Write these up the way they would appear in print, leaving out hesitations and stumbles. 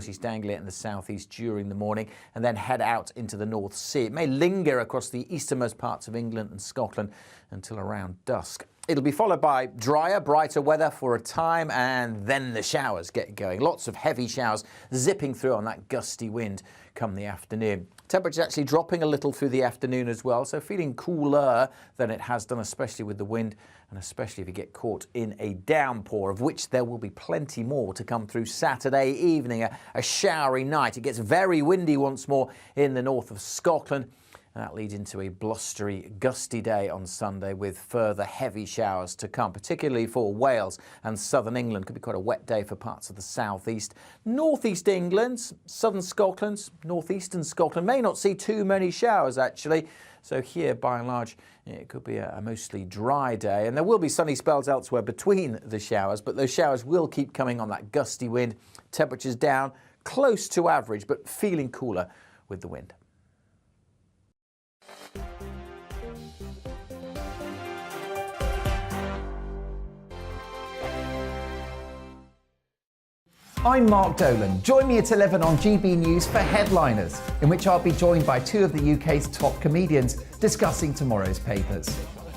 East Anglia in the southeast during the morning and then head out into the North Sea. It may linger across the easternmost parts of England and Scotland until around dusk. It'll be followed by drier, brighter weather for a time, and then the showers get going. Lots of heavy showers zipping through on that gusty wind come the afternoon. Temperatures actually dropping a little through the afternoon as well, so feeling cooler than it has done, especially with the wind, and especially if you get caught in a downpour, of which there will be plenty more to come through Saturday evening. A showery night. It gets very windy once more in the north of Scotland. And that leads into a blustery, gusty day on Sunday with further heavy showers to come, particularly for Wales and southern England. Could be quite a wet day for parts of the southeast. Northeast England, southern Scotland, northeastern Scotland may not see too many showers actually. So here, by and large, it could be a mostly dry day. And there will be sunny spells elsewhere between the showers, but those showers will keep coming on that gusty wind. Temperatures down close to average, but feeling cooler with the wind. I'm Mark Dolan. Join me at 11 on GB News for Headliners, in which I'll be joined by two of the UK's top comedians discussing tomorrow's papers.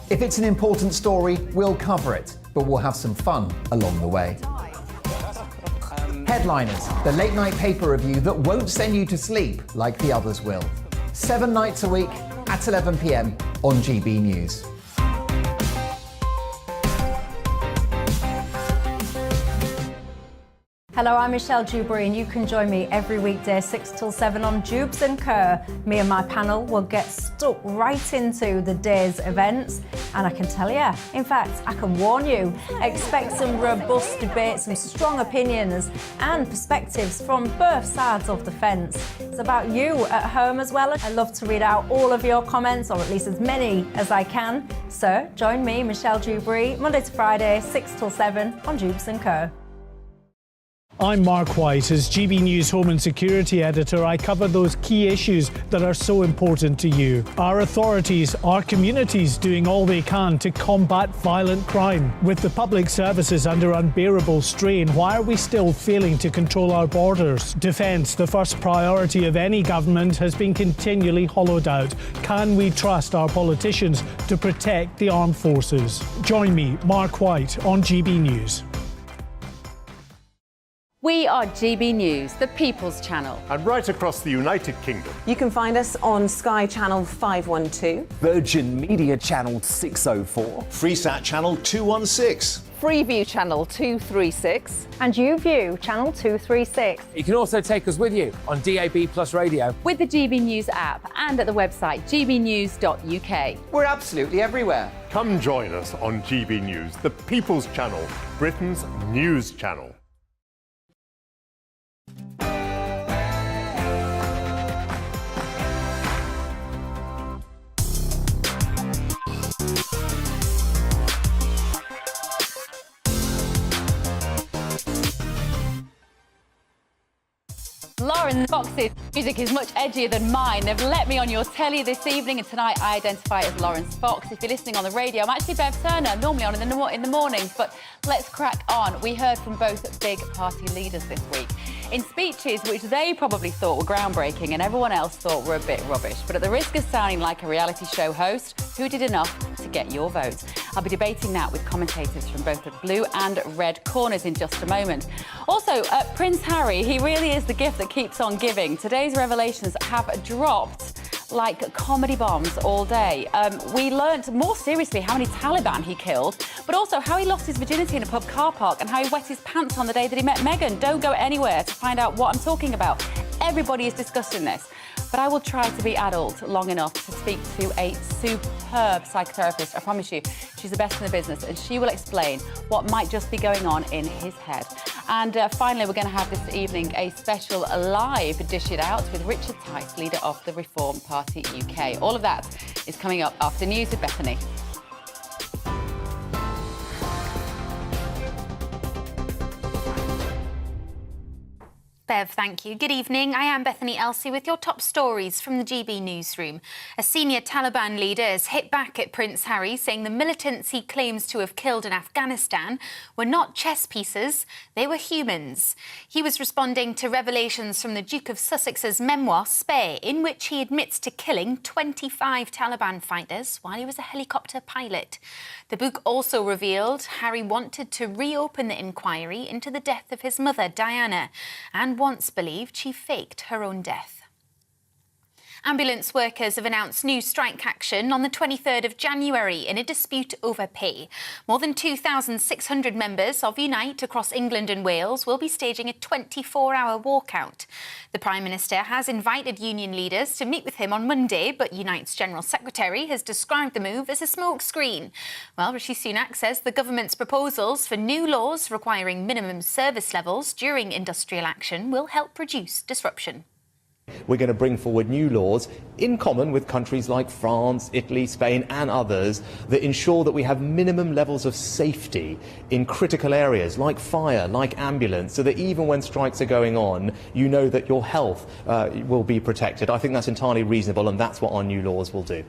If it's an important story, we'll cover it, but we'll have some fun along the way. Headliners, the late night paper review that won't send you to sleep like the others will. 7 nights a week at 11 p.m. on GB News. Hello, I'm Michelle Dewberry, and you can join me every weekday 6 till 7 on Jubes and Kerr. Me and my panel will get stuck right into the day's events, and I can tell you, in fact, I can warn you, expect some robust debates, some strong opinions and perspectives from both sides of the fence. It's about you at home as well. I love to read out all of your comments, or at least as many as I can. So join me, Michelle Dewberry, Monday to Friday, 6 till 7 on Jubes and Kerr. I'm Mark White. As GB News Home and Security Editor, I cover those key issues that are so important to you. Our authorities, our communities doing all they can to combat violent crime. With the public services under unbearable strain, why are we still failing to control our borders? Defence, the first priority of any government, has been continually hollowed out. Can we trust our politicians to protect the armed forces? Join me, Mark White, on GB News. We are GB News, the People's Channel. And right across the United Kingdom. You can find us on Sky Channel 512. Virgin Media Channel 604. Freesat Channel 216. Freeview Channel 236. And YouView Channel 236. You can also take us with you on DAB+ radio. With the GB News app and at the website gbnews.uk. We're absolutely everywhere. Come join us on GB News, the People's Channel, Britain's news channel. Laurence Fox's music is much edgier than mine. They've let me on your telly this evening, and tonight I identify as Laurence Fox. If you're listening on the radio, I'm actually Bev Turner, normally on in the mornings, but let's crack on. We heard from both big party leaders this week in speeches which they probably thought were groundbreaking and everyone else thought were a bit rubbish. But at the risk of sounding like a reality show host, who did enough to get your vote? I'll be debating that with commentators from both the blue and red corners in just a moment. Also, Prince Harry, he really is the gift that keeps on giving. Today's revelations have dropped like comedy bombs all day. We learnt more seriously how many Taliban he killed, but also how he lost his virginity in a pub car park and how he wet his pants on the day that he met Meghan. Don't go anywhere to find out what I'm talking about. Everybody is discussing this, but I will try to be adult long enough to speak to a superb psychotherapist. I promise you, she's the best in the business, and she will explain what might just be going on in his head. And finally, we're going to have this evening a special live Dish It Out with Richard Tice, leader of the Reform Party UK. All of that is coming up after news with Bethany. Bev, thank you. Good evening. I am Bethany Elsey with your top stories from the GB newsroom. A senior Taliban leader has hit back at Prince Harry, saying the militants he claims to have killed in Afghanistan were not chess pieces, they were humans. He was responding to revelations from the Duke of Sussex's memoir, Spare, in which he admits to killing 25 Taliban fighters while he was a helicopter pilot. The book also revealed Harry wanted to reopen the inquiry into the death of his mother, Diana, and once believed she faked her own death. Ambulance workers have announced new strike action on the 23rd of January in a dispute over pay. More than 2,600 members of Unite across England and Wales will be staging a 24-hour walkout. The Prime Minister has invited union leaders to meet with him on Monday, but Unite's General Secretary has described the move as a smokescreen. Well, Rishi Sunak says the government's proposals for new laws requiring minimum service levels during industrial action will help reduce disruption. We're going to bring forward new laws in common with countries like France, Italy, Spain and others that ensure that we have minimum levels of safety in critical areas like fire, like ambulance, so that even when strikes are going on, you know that your health will be protected. I think that's entirely reasonable, and that's what our new laws will do.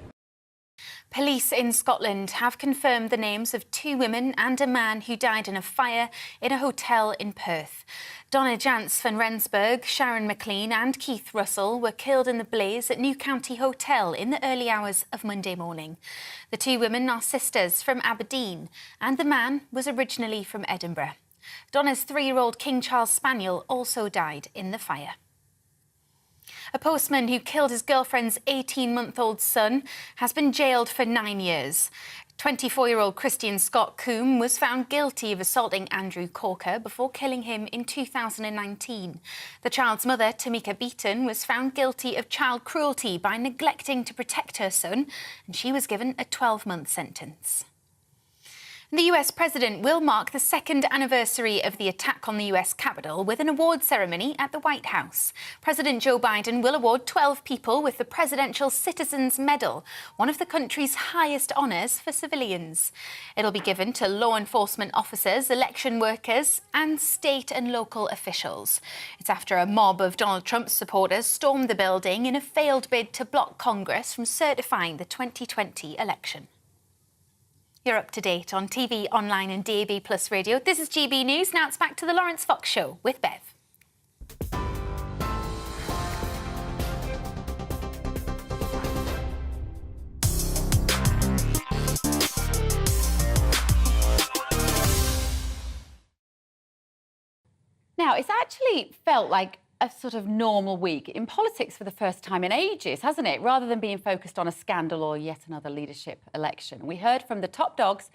Police in Scotland have confirmed the names of 2 women and a man who died in a fire in a hotel in Perth. Donna Jantz van Rensburg, Sharon McLean and Keith Russell were killed in the blaze at New County Hotel in the early hours of Monday morning. The 2 women are sisters from Aberdeen and the man was originally from Edinburgh. Donna's 3-year-old King Charles Spaniel also died in the fire. A postman who killed his girlfriend's 18-month-old son has been jailed for 9 years. 24-year-old Christian Scott Coombe was found guilty of assaulting Andrew Corker before killing him in 2019. The child's mother, Tamika Beaton, was found guilty of child cruelty by neglecting to protect her son, and she was given a 12-month sentence. The US president will mark the 2nd anniversary of the attack on the US Capitol with an award ceremony at the White House. President Joe Biden will award 12 people with the Presidential Citizens Medal, one of the country's highest honours for civilians. It'll be given to law enforcement officers, election workers and state and local officials. It's after a mob of Donald Trump's supporters stormed the building in a failed bid to block Congress from certifying the 2020 election. You're up to date on TV, online and DAB Plus radio. This is GB News. Now it's back to the Laurence Fox Show with Bev. Now, it's actually felt like a sort of normal week in politics for the first time in ages, hasn't it? Rather than being focused on a scandal or yet another leadership election. We heard from the top dogs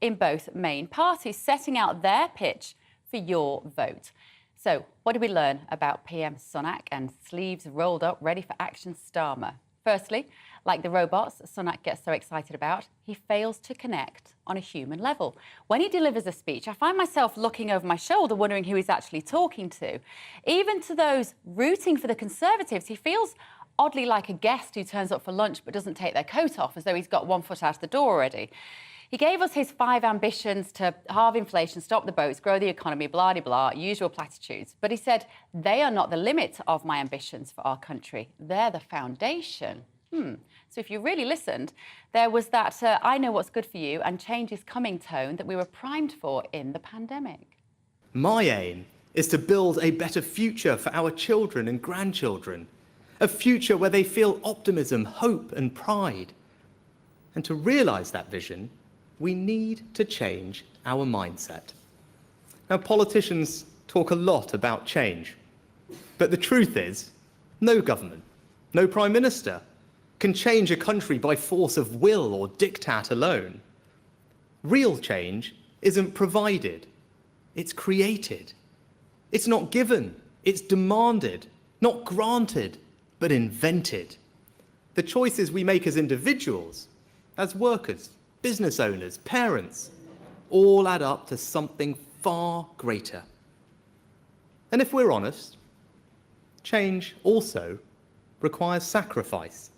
in both main parties setting out their pitch for your vote. So, what did we learn about PM Sunak and sleeves rolled up, ready for action Starmer? Firstly, like the robots Sunak gets so excited about, he fails to connect on a human level. When he delivers a speech, I find myself looking over my shoulder, wondering who he's actually talking to. Even to those rooting for the Conservatives, he feels oddly like a guest who turns up for lunch but doesn't take their coat off, as though he's got one foot out the door already. He gave us his 5 ambitions to halve inflation, stop the boats, grow the economy, blah-de-blah, usual platitudes. But he said, they are not the limit of my ambitions for our country. They're the foundation. So if you really listened, there was that I know what's good for you and change is coming tone that we were primed for in the pandemic. My aim is to build a better future for our children and grandchildren. A future where they feel optimism, hope and pride. And to realise that vision, we need to change our mindset. Now, politicians talk a lot about change, but the truth is, no government, no Prime Minister can change a country by force of will or diktat alone. Real change isn't provided, it's created. It's not given, it's demanded, not granted, but invented. The choices we make as individuals, as workers, business owners, parents, all add up to something far greater. And if we're honest, change also requires sacrifice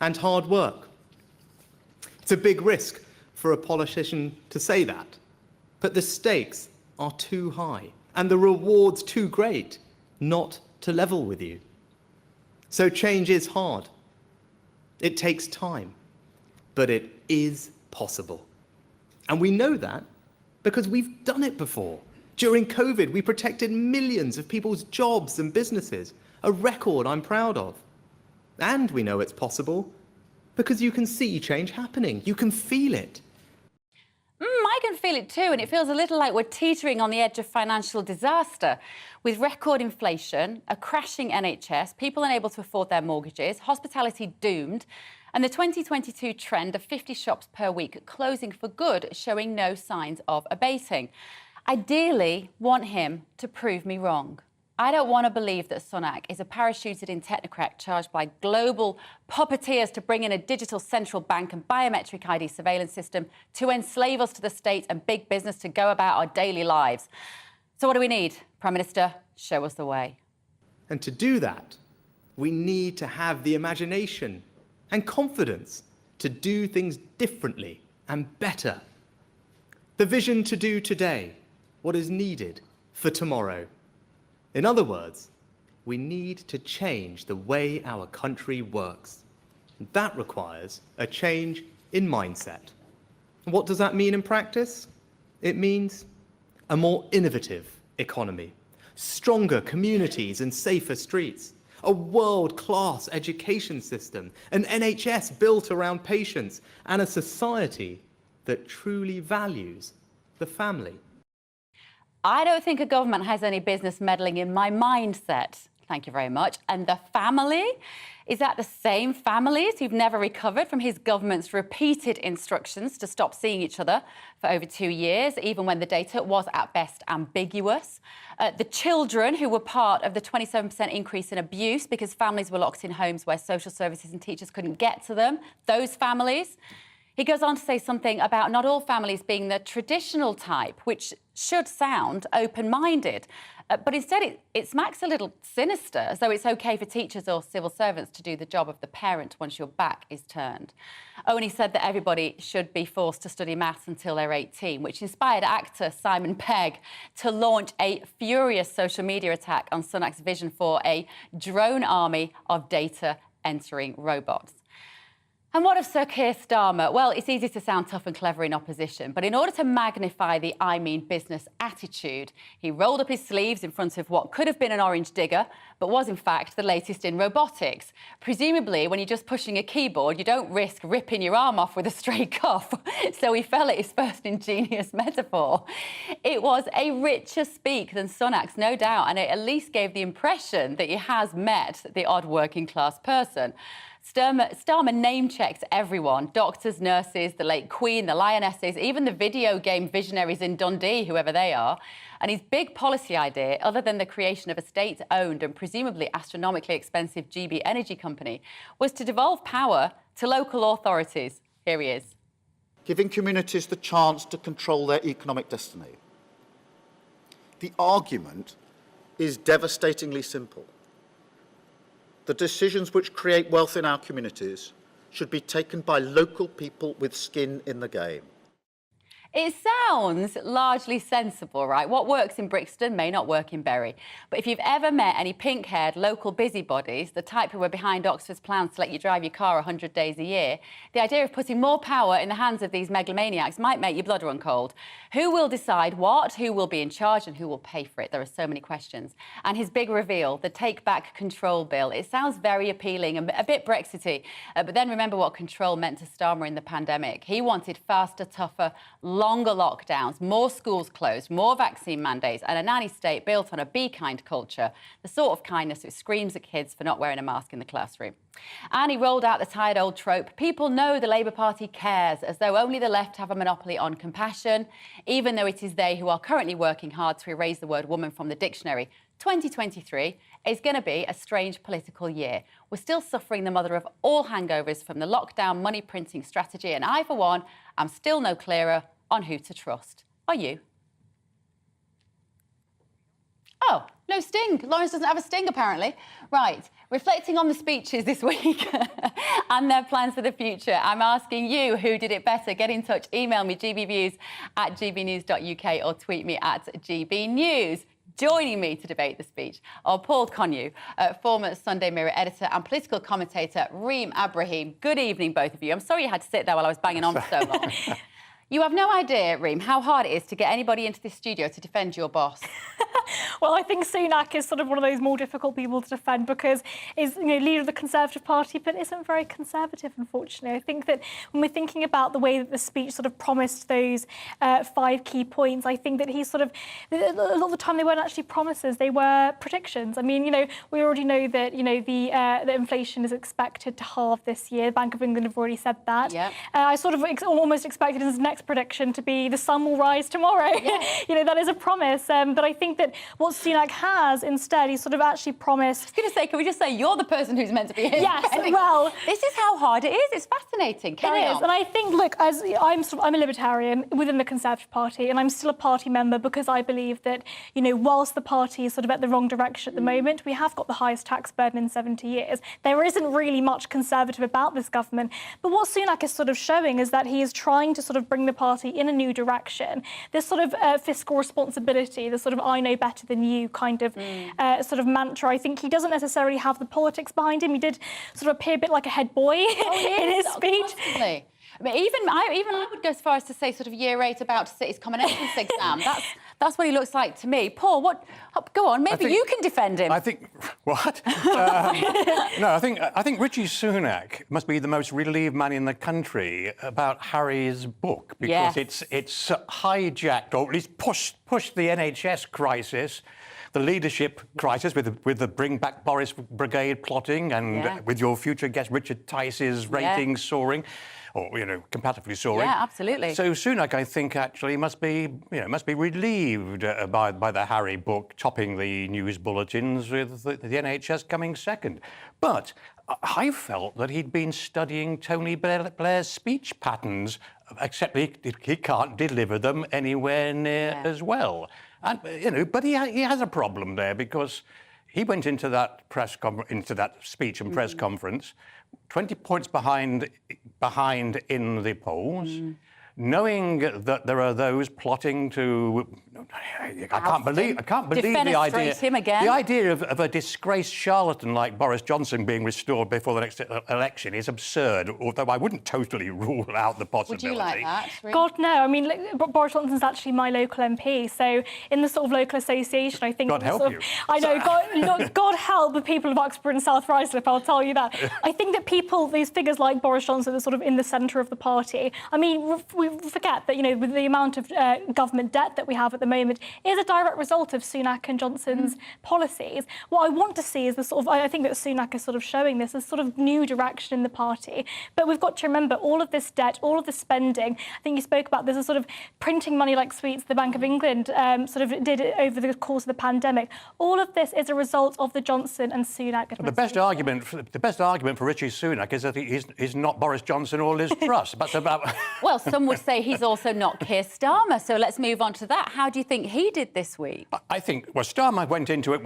and hard work. It's a big risk for a politician to say that, but the stakes are too high and the rewards too great not to level with you. So change is hard. It takes time, but it is possible. And we know that because we've done it before. During COVID, we protected millions of people's jobs and businesses, a record I'm proud of. And we know it's possible because you can see change happening. You can feel it. I can feel it too, and it feels a little like we're teetering on the edge of financial disaster. With record inflation, a crashing NHS, people unable to afford their mortgages, hospitality doomed, and the 2022 trend of 50 shops per week closing for good showing no signs of abating. I dearly want him to prove me wrong. I don't want to believe that Sunak is a parachuted-in technocrat charged by global puppeteers to bring in a digital central bank and biometric ID surveillance system to enslave us to the state and big business to go about our daily lives. So what do we need? Prime Minister, show us the way. And to do that, we need to have the imagination and confidence to do things differently and better. The vision to do today what is needed for tomorrow. In other words, we need to change the way our country works. That requires a change in mindset. And what does that mean in practice? It means a more innovative economy, stronger communities and safer streets, a world-class education system, an NHS built around patients, and a society that truly values the family. I don't think a government has any business meddling in my mindset. Thank you very much. And the family? Is that the same families who've never recovered from his government's repeated instructions to stop seeing each other for over 2 years, even when the data was at best ambiguous? The children who were part of the 27% increase in abuse because families were locked in homes where social services and teachers couldn't get to them, those families? He goes on to say something about not all families being the traditional type, which should sound open-minded. But instead, it smacks a little sinister, as though it's OK for teachers or civil servants to do the job of the parent once your back is turned. Oh, and he said that everybody should be forced to study maths until they're 18, which inspired actor Simon Pegg to launch a furious social media attack on Sunak's vision for a drone army of data-entering robots. And what of Sir Keir Starmer? Well, it's easy to sound tough and clever in opposition, but in order to magnify the I mean business attitude, he rolled up his sleeves in front of what could have been an orange digger, but was in fact the latest in robotics. Presumably, when you're just pushing a keyboard, you don't risk ripping your arm off with a stray cuff. So he fell at his first ingenious metaphor. It was a richer speak than Sunak's, no doubt, and it at least gave the impression that he has met the odd working class person. Starmer name-checked everyone, doctors, nurses, the late Queen, the Lionesses, even the video game visionaries in Dundee, whoever they are. And his big policy idea, other than the creation of a state-owned and presumably astronomically expensive GB energy company, was to devolve power to local authorities. Here he is. Giving communities the chance to control their economic destiny. The argument is devastatingly simple. The decisions which create wealth in our communities should be taken by local people with skin in the game. It sounds largely sensible, right? What works in Brixton may not work in Bury. But if you've ever met any pink-haired local busybodies, the type who were behind Oxford's plans to let you drive your car 100 days a year, the idea of putting more power in the hands of these megalomaniacs might make your blood run cold. Who will decide what, who will be in charge, and who will pay for it? There are so many questions. And his big reveal, the Take Back Control Bill, it sounds very appealing and a bit Brexity. But then remember what control meant to Starmer in the pandemic. He wanted faster, tougher, longer lockdowns, more schools closed, more vaccine mandates, and a nanny state built on a be kind culture, the sort of kindness that screams at kids for not wearing a mask in the classroom. And he rolled out the tired old trope, people know the Labour Party cares, as though only the left have a monopoly on compassion, even though it is they who are currently working hard to erase the word woman from the dictionary. 2023 is going to be a strange political year. We're still suffering the mother of all hangovers from the lockdown money printing strategy, and I, for one, am still no clearer on who to trust. Are you? Oh, no sting. Laurence doesn't have a sting, apparently. Right, reflecting on the speeches this week and their plans for the future, I'm asking you, who did it better? Get in touch. Email me, gbviews@gbnews.uk, or tweet me at GBNews. Joining me to debate the speech are Paul Connew, former Sunday Mirror editor, and political commentator Reem Abraham. Good evening, both of you. I'm sorry you had to sit there while I was banging on for so long. You have no idea, Reem, how hard it is to get anybody into this studio to defend your boss. Well, I think Sunak is sort of one of those more difficult people to defend because he's, leader of the Conservative Party, but isn't very Conservative, unfortunately. I think that when we're thinking about the way that the speech sort of promised those 5 key points, I think that he's sort of, a lot of the time they weren't actually promises, they were predictions. I mean, we already know that, the inflation is expected to halve this year. The Bank of England have already said that. Yep. I sort of almost expected his next prediction to be the sun will rise tomorrow. Yeah. That is a promise. But I think that what Sunak has instead, he's sort of actually promised... I was going to say, can we just say you're the person who's meant to be here? Yes, well... This is how hard it is. It's fascinating. Carry on. And I think, look, as I'm a libertarian within the Conservative Party, and I'm still a party member because I believe that, whilst the party is sort of at the wrong direction at the moment, we have got the highest tax burden in 70 years. There isn't really much Conservative about this government. But what Sunak is sort of showing is that he is trying to sort of bring the party in a new direction. This sort of fiscal responsibility, the sort of I know better than you kind of sort of mantra. I think he doesn't necessarily have the politics behind him. He did sort of appear a bit like a head boy in his speech. Constantly. I mean, even I would go as far as to say sort of year 8 about to sit his common entrance exam. That's what he looks like to me. Paul, go on, maybe you can defend him. I think, what? No, I think Richie Sunak must be the most relieved man in the country about Harry's book, because it's hijacked, or at least pushed the NHS crisis, the leadership crisis with the Bring Back Boris Brigade plotting, and with your future guest Richard Tice's ratings soaring, or comparatively soaring. Yeah, absolutely. So Sunak, I think, actually must be relieved by the Harry book topping the news bulletins, with the NHS coming second. But I felt that he'd been studying Tony Blair's speech patterns, except he can't deliver them anywhere near as well. And but he has a problem there, because he went into that speech and press conference 20 points behind in the polls, knowing that there are those plotting to... I can't believe the idea of a disgraced charlatan like Boris Johnson being restored before the next election is absurd, although I wouldn't totally rule out the possibility. Would you like that? God, no. I mean, Boris Johnson's actually my local MP, so in the sort of local association, I think... God help you. I know, God help the people of Uxbridge and South Ruislip, I'll tell you that. I think that these figures like Boris Johnson are sort of in the centre of the party. I mean, we forget that, with the amount of government debt that we have at the moment is a direct result of Sunak and Johnson's policies. What I want to see is the sort of, I think that Sunak is sort of showing this as sort of new direction in the party. But we've got to remember all of this debt, all of the spending. I think you spoke about this as sort of printing money like sweets. The Bank of England sort of did it over the course of the pandemic. All of this is a result of the Johnson and Sunak administration. The best argument for Richie Sunak is that he's not Boris Johnson or Liz Truss. That's about... Well, some would say he's also not Keir Starmer, so let's move on to that. How do you think he did this week? I think, Starmer went into it...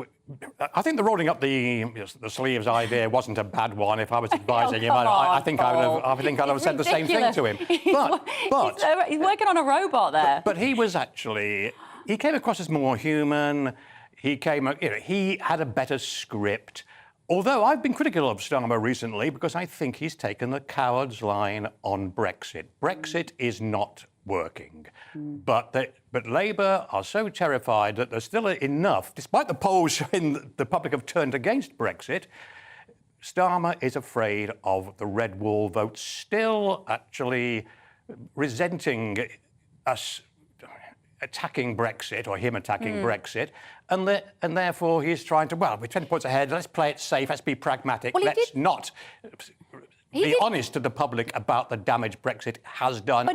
I think the rolling up the sleeves idea wasn't a bad one. If I was advising him, I think I would have said the same thing to him. But he's working on a robot there. But he was actually... He came across as more human. He had a better script. Although I've been critical of Starmer recently because I think he's taken the coward's line on Brexit. Brexit is not working. But Labour are so terrified that there's still enough, despite the polls showing the public have turned against Brexit, Starmer is afraid of the red wall vote still actually resenting us attacking Brexit, or him attacking Brexit, and therefore he's trying to, we're 10 points ahead, let's play it safe, let's be pragmatic, let's not be honest to the public about the damage Brexit has done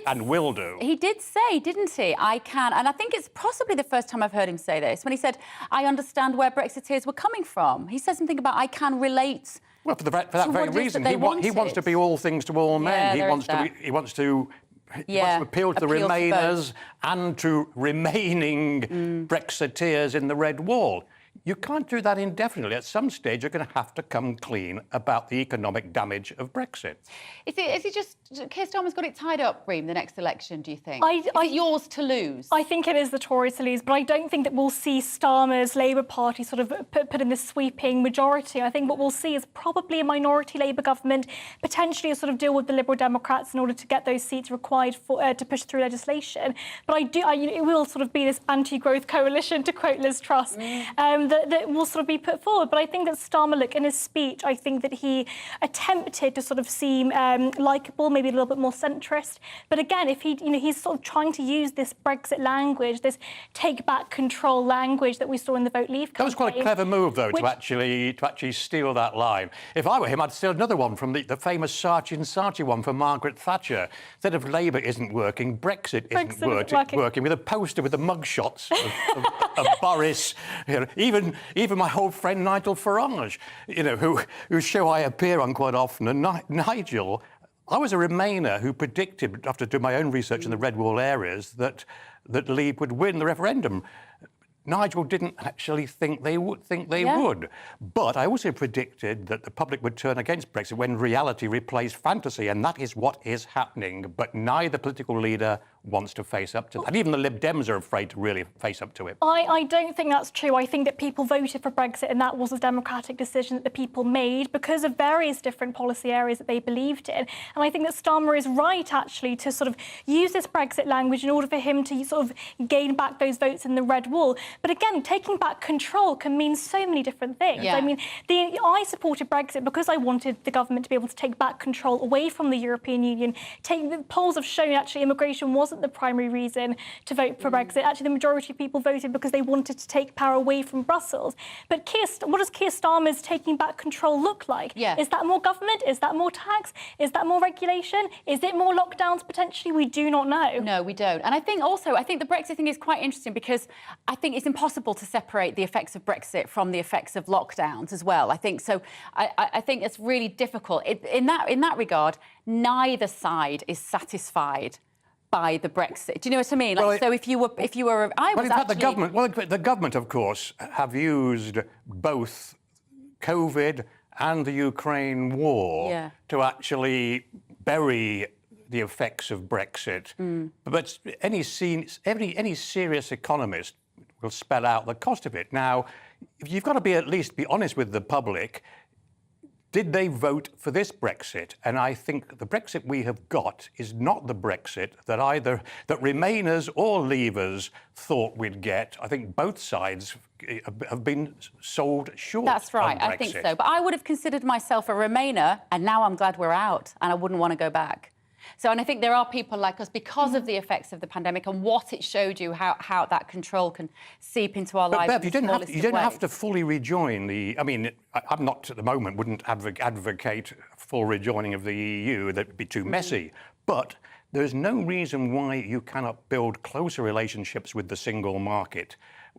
and will do. He did say, didn't he, I can, and I think it's possibly the first time I've heard him say this, when he said, I understand where Brexiteers were coming from. He said something about, I can relate. Well, for that very reason, he wants to be all things to all men. He wants to appeal to the Remainers and to remaining Brexiteers in the Red Wall. you can't do that indefinitely. At some stage, you're going to have to come clean about the economic damage of Brexit. Is it just Keir Starmer's got it tied up, Reem, the next election, do you think? Is it yours to lose? I think it is the Tories to lose, but I don't think that we'll see Starmer's Labour Party sort of put in this sweeping majority. I think what we'll see is probably a minority Labour government, potentially a sort of deal with the Liberal Democrats in order to get those seats required for to push through legislation. But it will sort of be this anti-growth coalition, to quote Liz Truss, that will sort of be put forward. But I think that Starmer, look, in his speech, I think that he attempted to sort of seem likeable, maybe a little bit more centrist. But again, if he's sort of trying to use this Brexit language, this take back control language that we saw in the Vote Leave campaign. That was quite a clever move, though, to actually steal that line. If I were him, I'd steal another one from the famous Saatchi and Saatchi one from Margaret Thatcher. Instead of Labour isn't working, Brexit isn't working, with a poster with the mugshots of Boris. Even my old friend Nigel Farage, whose show I appear on quite often. And Nigel, I was a Remainer who predicted, after doing my own research in the Red Wall areas, that Leave would win the referendum. Nigel didn't actually think they would. But I also predicted that the public would turn against Brexit when reality replaced fantasy, and that is what is happening. But neither political leader wants to face up to that. Even the Lib Dems are afraid to really face up to it. I don't think that's true. I think that people voted for Brexit and that was a democratic decision that the people made because of various different policy areas that they believed in. And I think that Starmer is right, actually, to sort of use this Brexit language in order for him to sort of gain back those votes in the Red Wall. But again, taking back control can mean so many different things. Yeah. I mean, I supported Brexit because I wanted the government to be able to take back control away from the European Union. The polls have shown, actually, immigration wasn't the primary reason to vote for Brexit. Actually, the majority of people voted because they wanted to take power away from Brussels. But what does Keir Starmer's taking back control look like? Yeah. Is that more government? Is that more tax? Is that more regulation? Is it more lockdowns, potentially? We do not know. No, we don't. And I think the Brexit thing is quite interesting because I think it's impossible to separate the effects of Brexit from the effects of lockdowns as well. I think so. I think it's really difficult. In that regard, neither side is satisfied by the Brexit. Do you know what I mean? So if you were, the government, of course, have used both COVID and the Ukraine war to actually bury the effects of Brexit. But any serious economist will spell out the cost of it. Now, you've got to at least be honest with the public. Did they vote for this Brexit? And I think the Brexit we have got is not the Brexit that Remainers or Leavers thought we'd get. I think both sides have been sold short. That's right, on Brexit. I think so. But I would have considered myself a Remainer, and now I'm glad we're out, and I wouldn't want to go back. So, and I think there are people like us, because of the effects of the pandemic and what it showed you, how that control can seep into our lives. Bev, you didn't have to fully rejoin the... I mean, I'm not at the moment, wouldn't advocate full rejoining of the EU. That'd be too messy. But there's no reason why you cannot build closer relationships with the single market,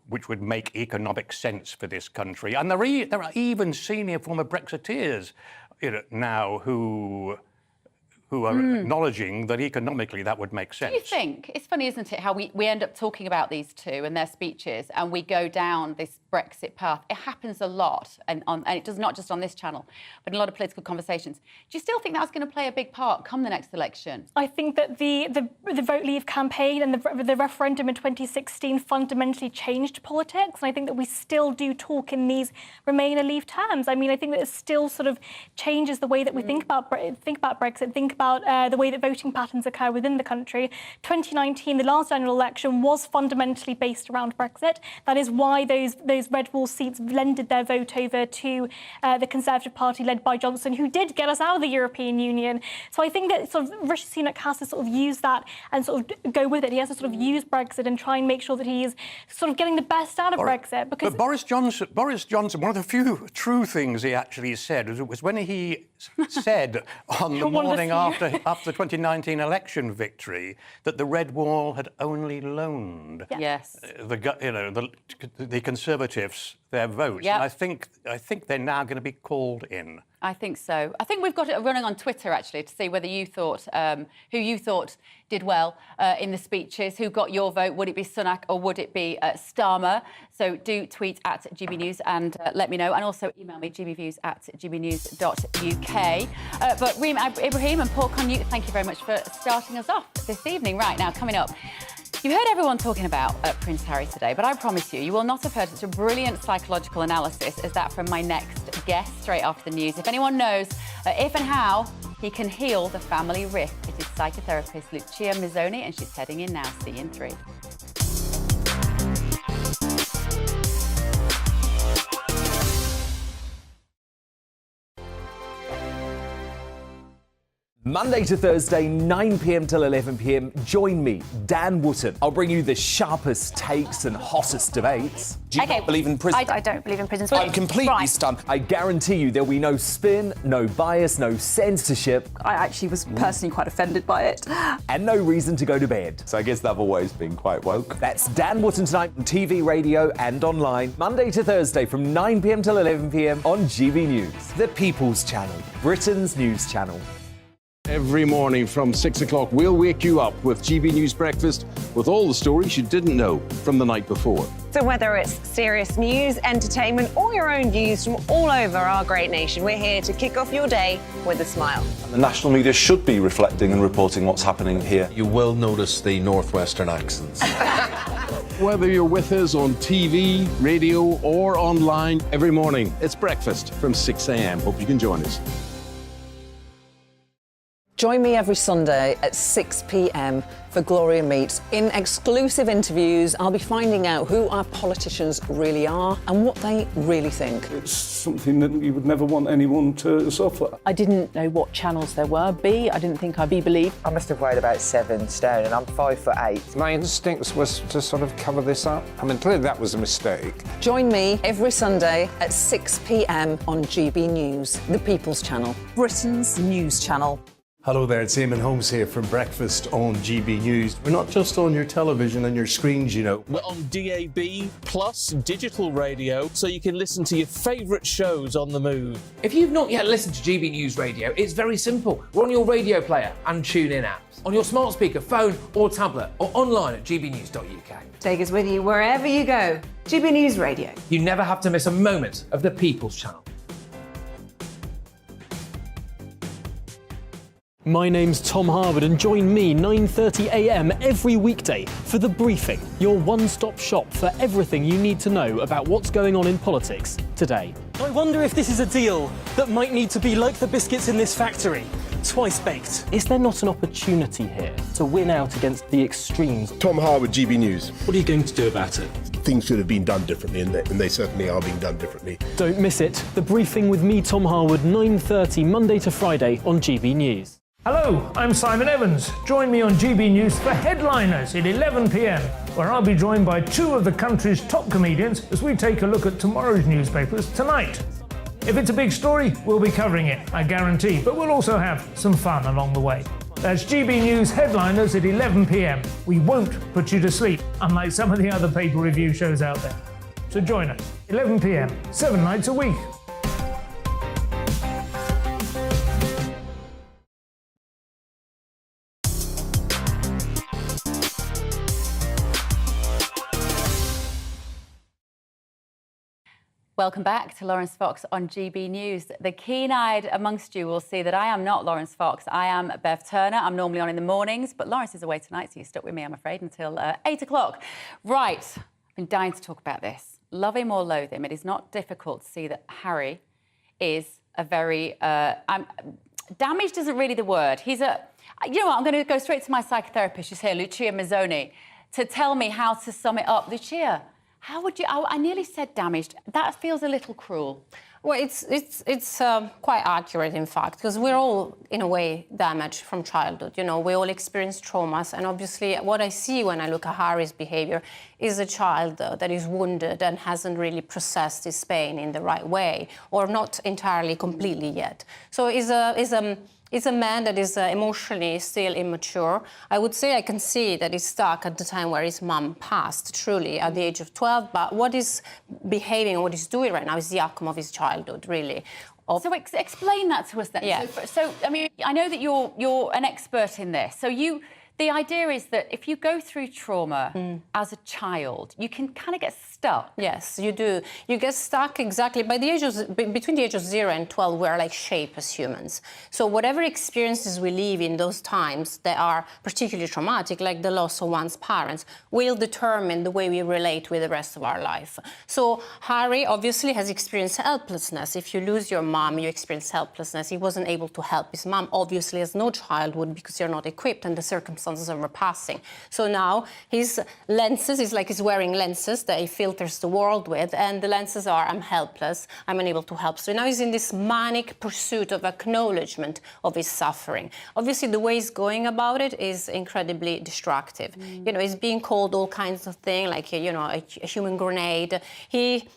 which would make economic sense for this country. And there are even senior former Brexiteers now who are acknowledging that economically that would make sense. Do you think? It's funny, isn't it, how we end up talking about these two and their speeches and we go down this Brexit path. It happens a lot, and it does not just on this channel, but in a lot of political conversations. Do you still think that's going to play a big part come the next election? I think that the Vote Leave campaign and the referendum in 2016 fundamentally changed politics, and I think that we still do talk in these Remain or Leave terms. I mean, I think that it still sort of changes the way that we think about Brexit, think about the way that voting patterns occur within the country. 2019, the last general election, was fundamentally based around Brexit. That is why those Red Wall seats lended their vote over to the Conservative Party led by Johnson, who did get us out of the European Union. So I think that sort of Rishi Sunak has to sort of use that and sort of go with it. He has to sort of use Brexit and try and make sure that he is sort of getting the best out of Brexit. Because but Boris Johnson, one of the few true things he actually said was when he said on the morning after the 2019 election victory that the Red Wall had only loaned yes the Conservatives their votes. Yep. And I think they're now going to be called in. I think so. I think we've got it running on Twitter, actually, to see whether you thought, who you thought did well in the speeches, who got your vote. Would it be Sunak or would it be Starmer? So do tweet at GB News and let me know. And also email me, gbviews@gbnews.uk. But Reem Ibrahim and Paul Conute, thank you very much for starting us off this evening. Right, now, coming up. You've heard everyone talking about Prince Harry today, but I promise you will not have heard such a brilliant psychological analysis as that from my next guest straight after the news. If anyone knows if and how he can heal the family rift, it is psychotherapist Lucia Mazzoni, and she's heading in now. See you in 3. Monday to Thursday, 9 p.m. till 11 p.m. Join me, Dan Wootton. I'll bring you the sharpest takes and hottest debates. Do you not believe in prison? I don't believe in prisons. I'm completely stunned. I guarantee you there'll be no spin, no bias, no censorship. I actually was personally quite offended by it. And no reason to go to bed. So I guess they've always been quite woke. That's Dan Wootton tonight on TV, radio and online. Monday to Thursday from 9 p.m. till 11 p.m. on GB News. The People's Channel, Britain's news channel. Every morning from 6 o'clock, we'll wake you up with GB News Breakfast with all the stories you didn't know from the night before. So whether it's serious news, entertainment, or your own views from all over our great nation, we're here to kick off your day with a smile. The national media should be reflecting and reporting what's happening here. You will notice the northwestern accents. Whether you're with us on TV, radio, or online, every morning, it's breakfast from 6 a.m. Hope you can join us. Join me every Sunday at 6 p.m. for Gloria Meets. In exclusive interviews, I'll be finding out who our politicians really are and what they really think. It's something that you would never want anyone to suffer. I didn't know what channels there were. I didn't think I'd be believed. I must have weighed about 7 stone and I'm 5'8". My instincts was to sort of cover this up. I mean, clearly that was a mistake. Join me every Sunday at 6 p.m. on GB News, the People's Channel, Britain's news channel. Hello there, it's Eamon Holmes here from Breakfast on GB News. We're not just on your television and your screens, you know. We're on DAB plus digital radio, so you can listen to your favourite shows on the move. If you've not yet listened to GB News Radio, it's very simple. We're on your radio player and tune-in apps, on your smart speaker, phone or tablet, or online at gbnews.uk. Take us with you wherever you go. GB News Radio. You never have to miss a moment of the People's Channel. My name's Tom Harwood and join me 9:30 a.m. every weekday for The Briefing, your one-stop shop for everything you need to know about what's going on in politics today. I wonder if this is a deal that might need to be like the biscuits in this factory, twice baked. Is there not an opportunity here to win out against the extremes? Tom Harwood, GB News. What are you going to do about it? Things should have been done differently, and they certainly are being done differently. Don't miss it. The Briefing with me, Tom Harwood, 9:30 Monday to Friday on GB News. Hello, I'm Simon Evans. Join me on GB News for Headliners at 11 p.m, where I'll be joined by 2 of the country's top comedians as we take a look at tomorrow's newspapers tonight. If it's a big story, we'll be covering it, I guarantee, but we'll also have some fun along the way. That's GB News Headliners at 11 p.m. We won't put you to sleep, unlike some of the other paper review shows out there. So join us, 11 p.m, 7 nights a week. Welcome back to Laurence Fox on GB News. The keen-eyed amongst you will see that I am not Laurence Fox. I am Bev Turner. I'm normally on in the mornings, but Laurence is away tonight, so you're stuck with me, I'm afraid, until 8 o'clock. Right, I've been dying to talk about this. Love him or loathe him, it is not difficult to see that Harry is a very... damaged isn't really the word. He's a... You know what, I'm going to go straight to my psychotherapist. She's here, Lucia Mazzoni, to tell me how to sum it up. Lucia, how would you... I nearly said damaged. That feels a little cruel. Well, it's quite accurate, in fact, because we're all, in a way, damaged from childhood. You know, we all experience traumas, and obviously what I see when I look at Harry's behaviour is a child that is wounded and hasn't really processed his pain in the right way, or not entirely completely yet. So is a is a man that is emotionally still immature. I would say I can see that he's stuck at the time where his mum passed, truly, at the age of 12. But what he's behaving, what he's doing right now is the outcome of his childhood, really. So explain that to us then. Yeah. So, I mean, I know that you're an expert in this. So the idea is that if you go through trauma as a child, you can kind of get stuck. Yes, you do. You get stuck exactly by the age of, between the age of 0 and 12, we're like shaped as humans. So whatever experiences we live in those times that are particularly traumatic, like the loss of one's parents, will determine the way we relate with the rest of our life. So Harry obviously has experienced helplessness. If you lose your mom, you experience helplessness. He wasn't able to help his mom, obviously, as no child would, because you're not equipped and the circumstances are passing. So now his lenses, it's like he's wearing lenses that he filters the world with, and the lenses are, I'm helpless, I'm unable to help. So now he's in this manic pursuit of acknowledgement of his suffering. Obviously, the way he's going about it is incredibly destructive. You know, he's being called all kinds of things, like, you know, a human grenade. He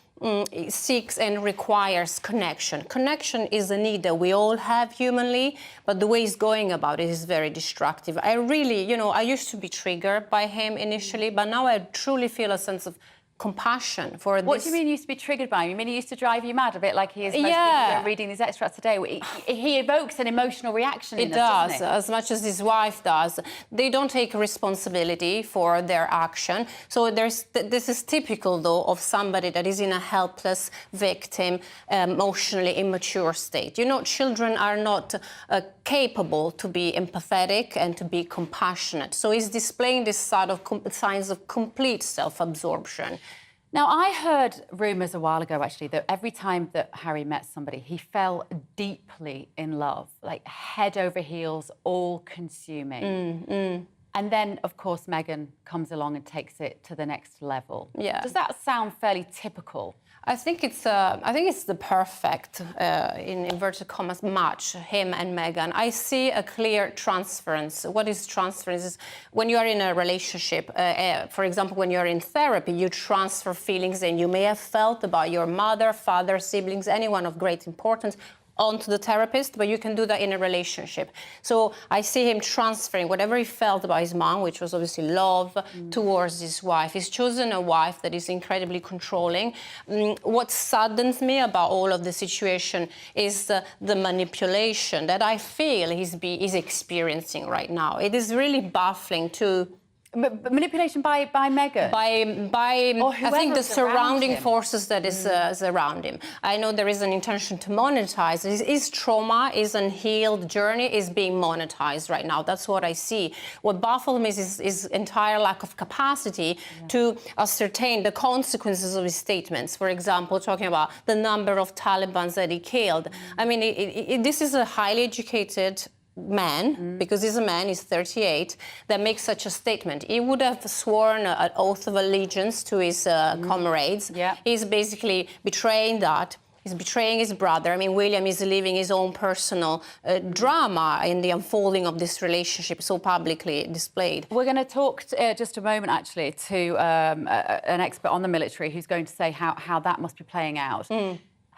seeks and requires connection. Connection is a need that we all have humanly, but the way he's going about it is very destructive. I really, you know, I used to be triggered by him initially, but now I truly feel a sense of compassion for this. What do you mean you used to be triggered by him? You mean he used to drive you mad, a bit like he is most people reading these extracts today? He evokes an emotional reaction in us, doesn't he? As much as his wife does. They don't take responsibility for their action. So this is typical, though, of somebody that is in a helpless, victim, emotionally immature state. You know, children are not capable to be empathetic and to be compassionate. So he's displaying this sort of signs of complete self-absorption. Now, I heard rumours a while ago, actually, that every time that Harry met somebody, he fell deeply in love, like head over heels, all-consuming. And then, of course, Meghan comes along and takes it to the next level. Yeah. Does that sound fairly typical? I think it's the perfect, in inverted commas, match, him and Meghan. I see a clear transference. What is transference? Is when you are in a relationship, for example, when you're in therapy, you transfer feelings that you may have felt about your mother, father, siblings, anyone of great importance, onto the therapist, but you can do that in a relationship. So I see him transferring whatever he felt about his mom, which was obviously love, towards his wife. He's chosen a wife that is incredibly controlling. What saddens me about all of the situation is the manipulation that I feel he's experiencing right now. It is really baffling to... Manipulation by Meghan? I think the surrounding forces that is around him. I know there is an intention to monetize. His trauma, his unhealed journey is being monetized right now. That's what I see. What baffles me is his entire lack of capacity to ascertain the consequences of his statements. For example, talking about the number of Taliban that he killed. I mean, this is a highly educated man, because he's a man, he's 38, that makes such a statement. He would have sworn an oath of allegiance to his comrades. He's basically betraying that. He's betraying his brother. I mean, William is living his own personal drama in the unfolding of this relationship so publicly displayed. We're going to talk just a moment, actually, to an expert on the military who's going to say how that must be playing out.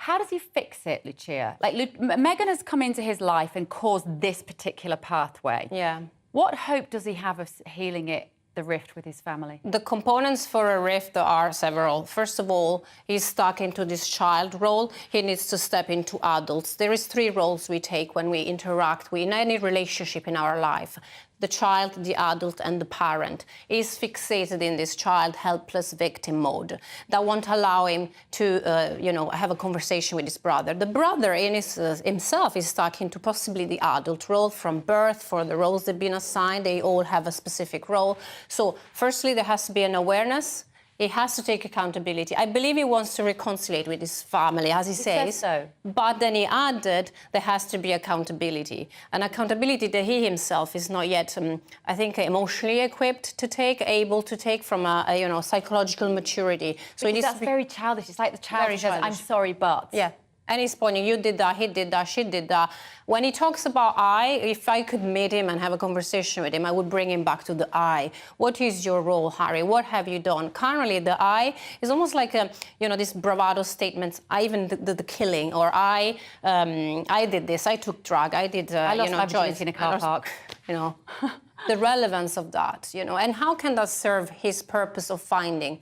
How does he fix it, Lucia? Like, Meghan has come into his life and caused this particular pathway. Yeah. What hope does he have of healing the rift with his family? The components for a rift are several. First of all, he's stuck into this child role. He needs to step into adults. There is 3 roles we take when we interact in any relationship in our life. The child, the adult, and the parent is fixated in this child helpless victim mode. That won't allow him to, have a conversation with his brother. The brother in himself is stuck into possibly the adult role from birth. For the roles they've been assigned, they all have a specific role. So, firstly, there has to be an awareness. He has to take accountability. I believe he wants to reconcile with his family, as he says. So. But then he added there has to be accountability. An accountability that he himself is not yet, I think, emotionally equipped to take, able to take from a psychological maturity. So that's very childish. It's like the child who says, I'm sorry, but... Yeah. And he's pointing, you did that, he did that, she did that. When he talks about if I could meet him and have a conversation with him, I would bring him back to the I. What is your role, Harry? What have you done? Currently, the I is almost like this bravado statements. I even did the killing, or I did this. I took drug. I did. I lost my virginity in a car park. The relevance of that, and how can that serve his purpose of finding,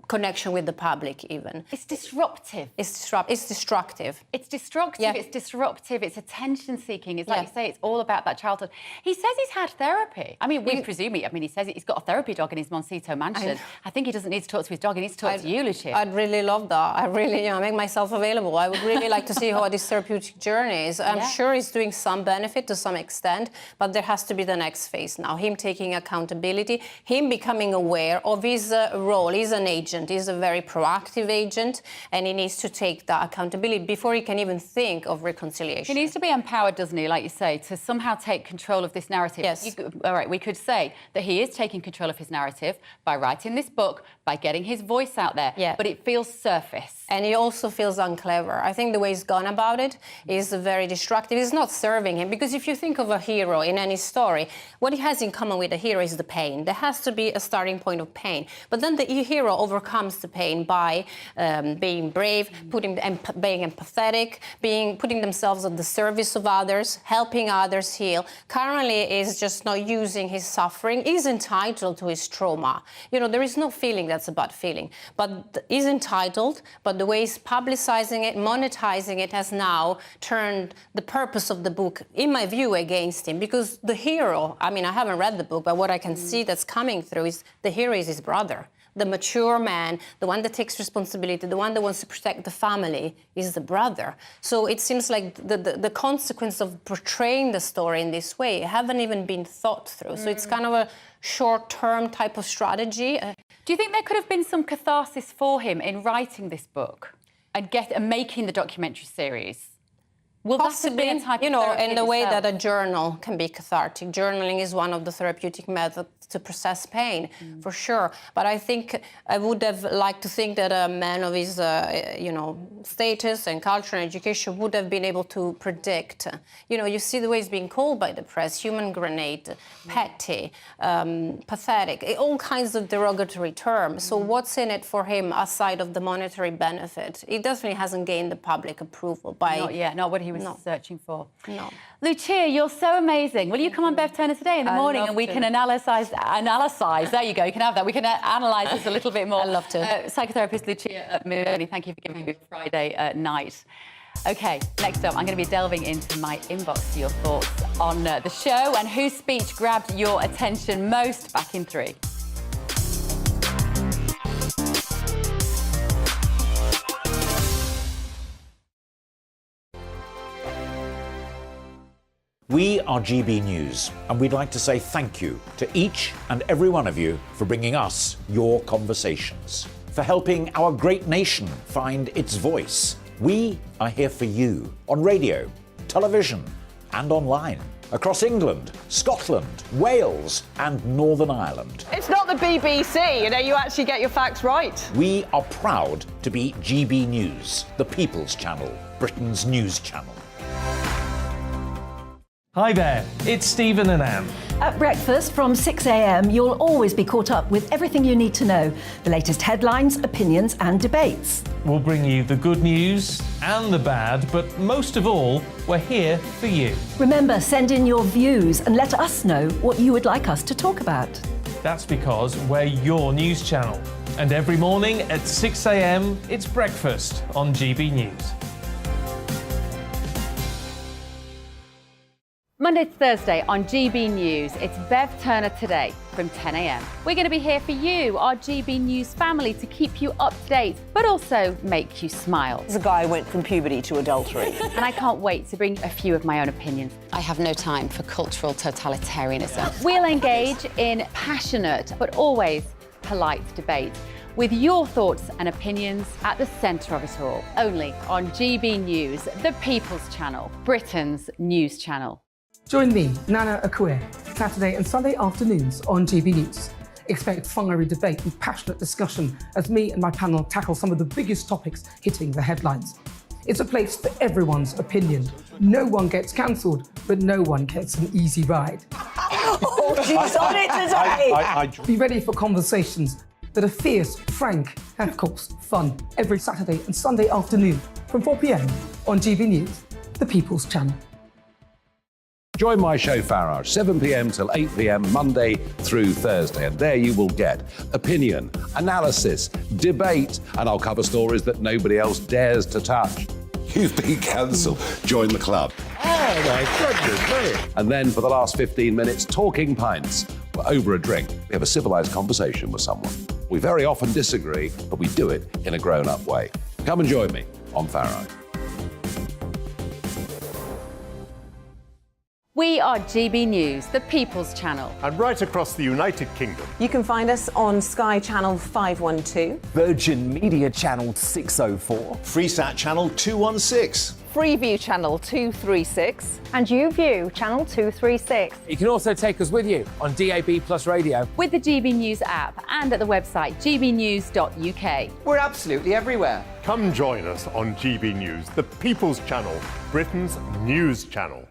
connection with the public even. It's disruptive. It's destructive. It's destructive, Yeah. it's disruptive, it's attention-seeking. It's like you say, it's all about that childhood. He says he's had therapy. I mean, we presume he says he's got a therapy dog in his Moncito mansion. I think he doesn't need to talk to his dog, he needs to talk to you, Lucia. I'd really love that. I really, make myself available. I would really like to see how this therapeutic journey is. I'm sure it's doing some benefit to some extent, but there has to be the next phase now. Him taking accountability, him becoming aware of his role. He's an agent. He's a very proactive agent, and he needs to take that accountability before he can even think of reconciliation. He needs to be empowered, doesn't he, like you say, to somehow take control of this narrative. Yes. All right, we could say that he is taking control of his narrative by writing this book, by getting his voice out there, but it feels surface. And he also feels unclever. I think the way he's gone about it is very destructive. It's not serving him, because if you think of a hero in any story, what he has in common with the hero is the pain. There has to be a starting point of pain. But then the hero overcomes the pain by being brave, being empathetic, putting themselves at the service of others, helping others heal. Currently is just not using his suffering. He's entitled to his trauma. There is no feeling that's about feeling, but he's entitled, but the way he's publicizing it, monetizing it, has now turned the purpose of the book, in my view, against him. Because the hero, I haven't read the book, but what I can see that's coming through is the hero is his brother. The mature man, the one that takes responsibility, the one that wants to protect the family, is the brother. So it seems like the consequence of portraying the story in this way haven't even been thought through. So it's kind of a short-term type of strategy. Do you think there could have been some catharsis for him in writing this book and making the documentary series? Will Possibly, that have been a type of therapy in the way itself? that a journal can be cathartic. Journaling is one of the therapeutic methods to process pain, for sure. But I think I would have liked to think that a man of his, status and culture and education would have been able to predict. You see the way he's being called by the press: human grenade, petty, pathetic, all kinds of derogatory terms. So what's in it for him aside of the monetary benefit? He definitely hasn't gained the public approval by... Not what he was searching for. No. Lucia, you're so amazing. Will you come on Bev Turner today in the morning and we can analyse? There you go, you can have that. We can analyse this a little bit more. I'd love to. Psychotherapist Lucia Mironi, thank you for giving me Friday night. OK, next up, I'm going to be delving into my inbox for your thoughts on the show and whose speech grabbed your attention most. Back in 3. We are GB News, and we'd like to say thank you to each and every one of you for bringing us your conversations, for helping our great nation find its voice. We are here for you on radio, television, and online, across England, Scotland, Wales, and Northern Ireland. It's not the BBC, you actually get your facts right. We are proud to be GB News, the People's Channel, Britain's news channel. Hi there, it's Stephen and Anne. At breakfast from 6 a.m, you'll always be caught up with everything you need to know, the latest headlines, opinions and debates. We'll bring you the good news and the bad, but most of all, we're here for you. Remember, send in your views and let us know what you would like us to talk about. That's because we're your news channel. And every morning at 6 a.m, it's breakfast on GB News. Monday to Thursday on GB News, it's Bev Turner Today from 10 a.m. We're going to be here for you, our GB News family, to keep you up to date, but also make you smile. The guy went from puberty to adultery. And I can't wait to bring a few of my own opinions. I have no time for cultural totalitarianism. We'll engage in passionate, but always polite debate, with your thoughts and opinions at the centre of it all. Only on GB News, the People's Channel, Britain's news channel. Join me, Nana Akue, Saturday and Sunday afternoons on GB News. Expect fiery debate and passionate discussion as me and my panel tackle some of the biggest topics hitting the headlines. It's a place for everyone's opinion. No one gets cancelled, but no one gets an easy ride. Oh, she's on it today! Be ready for conversations that are fierce, frank, and of course, fun. Every Saturday and Sunday afternoon from 4 p.m. on GB News, the People's Channel. Join my show Farage, 7 p.m. till 8 p.m. Monday through Thursday, and there you will get opinion, analysis, debate, and I'll cover stories that nobody else dares to touch. You've been cancelled. Join the club. Oh my goodness me. And then for the last 15 minutes, talking pints. Over a drink, we have a civilised conversation with someone. We very often disagree, but we do it in a grown-up way. Come and join me on Farage. We are GB News, the People's Channel. And right across the United Kingdom. You can find us on Sky Channel 512, Virgin Media Channel 604, Freesat Channel 216, Freeview Channel 236, And YouView Channel 236. You can also take us with you on DAB Plus Radio. With the GB News app and at the website gbnews.uk. We're absolutely everywhere. Come join us on GB News, the People's Channel, Britain's news channel.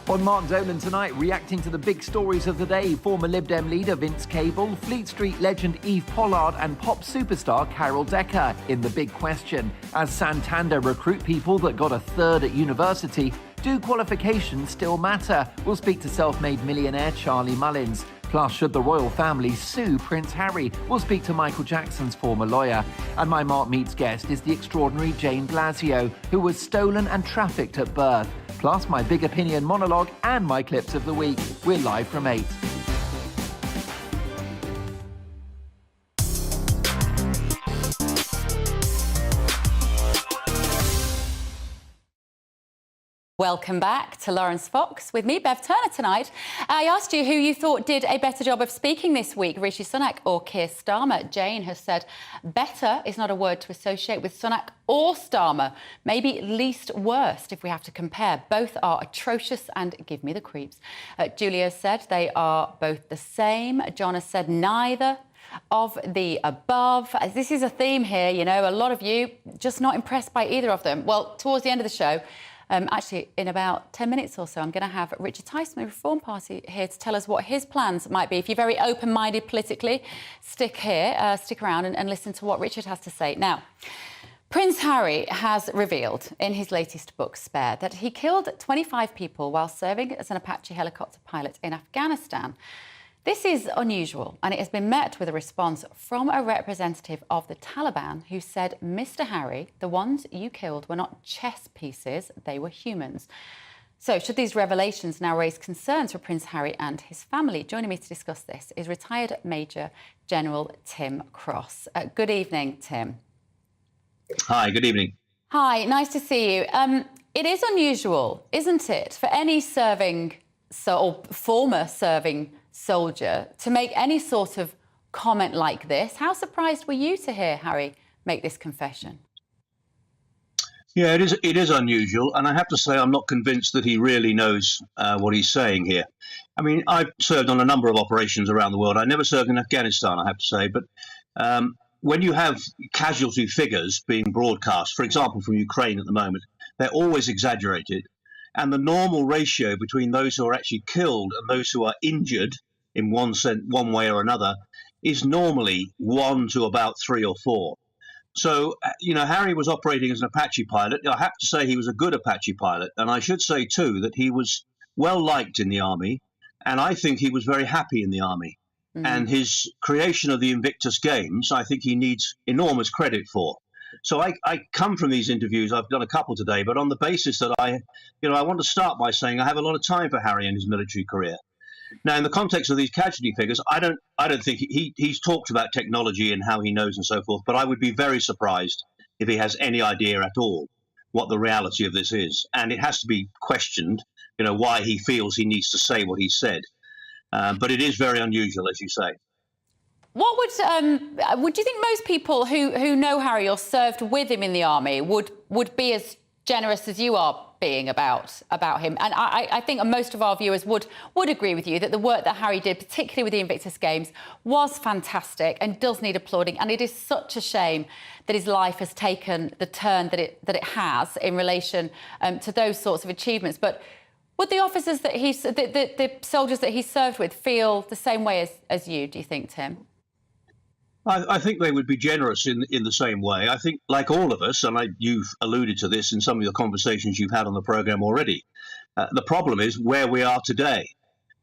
On Mark Zolan tonight, reacting to the big stories of the day, former Lib Dem leader Vince Cable, Fleet Street legend Eve Pollard and pop superstar Carol Decker in The Big Question. As Santander recruit people that got a third at university, do qualifications still matter? We'll speak to self-made millionaire Charlie Mullins. Plus, should the royal family sue Prince Harry? We'll speak to Michael Jackson's former lawyer. And my Mark Meets guest is the extraordinary Jane Blasio, who was stolen and trafficked at birth. Plus, my big opinion monologue and my clips of the week. We're live from 8. Welcome back to Laurence Fox with me, Bev Turner, tonight. I asked you who you thought did a better job of speaking this week, Rishi Sunak or Keir Starmer. Jane has said better is not a word to associate with Sunak or Starmer. Maybe least worst if we have to compare. Both are atrocious and give me the creeps. Julia said they are both the same. John has said neither of the above. This is a theme here, you know, a lot of you just not impressed by either of them. Well, towards the end of the show, actually, in about 10 minutes or so, I'm going to have Richard Tice from the Reform Party here to tell us what his plans might be. If you're very open-minded politically, stick around and listen to what Richard has to say. Now, Prince Harry has revealed in his latest book, Spare, that he killed 25 people while serving as an Apache helicopter pilot in Afghanistan. This is unusual, and it has been met with a response from a representative of the Taliban who said, Mr. Harry, the ones you killed were not chess pieces, they were humans. So should these revelations now raise concerns for Prince Harry and his family? Joining me to discuss this is retired Major General Tim Cross. Good evening, Tim. Hi, good evening. Hi, nice to see you. It is unusual, isn't it, for any former serving soldier to make any sort of comment like this. How surprised were you to hear Harry make this confession? Yeah, it is unusual, and I have to say I'm not convinced that he really knows what he's saying here. I mean, I've served on a number of operations around the world. I never served in Afghanistan, I have to say, but when you have casualty figures being broadcast, for example, from Ukraine at the moment, they're always exaggerated. And the normal ratio between those who are actually killed and those who are injured in one way or another is normally 1 to about 3 or 4. So, you know, Harry was operating as an Apache pilot. I have to say he was a good Apache pilot. And I should say, too, that he was well liked in the Army. And I think he was very happy in the Army. And his creation of the Invictus Games, I think he needs enormous credit for. So I come from these interviews. I've done a couple today, but on the basis that I want to start by saying I have a lot of time for Harry and his military career. Now, in the context of these casualty figures, I don't think he's talked about technology and how he knows and so forth. But I would be very surprised if he has any idea at all what the reality of this is. And it has to be questioned, you know, why he feels he needs to say what he said. But it is very unusual, as you say. What would you think most people who know Harry or served with him in the army would be as generous as you are, being about him. And I think most of our viewers would agree with you that the work that Harry did, particularly with the Invictus Games, was fantastic and does need applauding. And it is such a shame that his life has taken the turn that it has in relation to those sorts of achievements. But would the officers that the soldiers that he served with feel the same way as you, do you think, Tim? I think they would be generous in the same way. I think, like all of us, and you've alluded to this in some of the conversations you've had on the programme already, the problem is where we are today.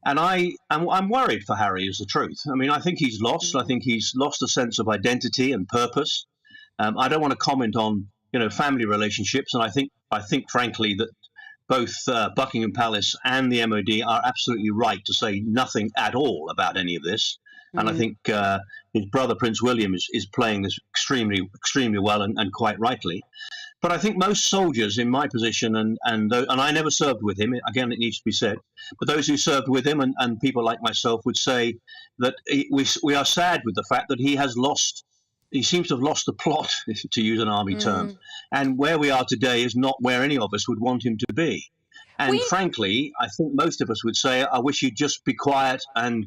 And I'm worried for Harry, is the truth. I mean, I think he's lost. I think he's lost a sense of identity and purpose. I don't want to comment on, family relationships. And I think, frankly, that both Buckingham Palace and the MOD are absolutely right to say nothing at all about any of this. And I think his brother, Prince William, is playing this extremely, extremely well and quite rightly. But I think most soldiers in my position, and I never served with him, again, it needs to be said, but those who served with him and people like myself would say that we are sad with the fact that he seems to have lost the plot, to use an army term. And where we are today is not where any of us would want him to be. And frankly, I think most of us would say, I wish he'd just be quiet and,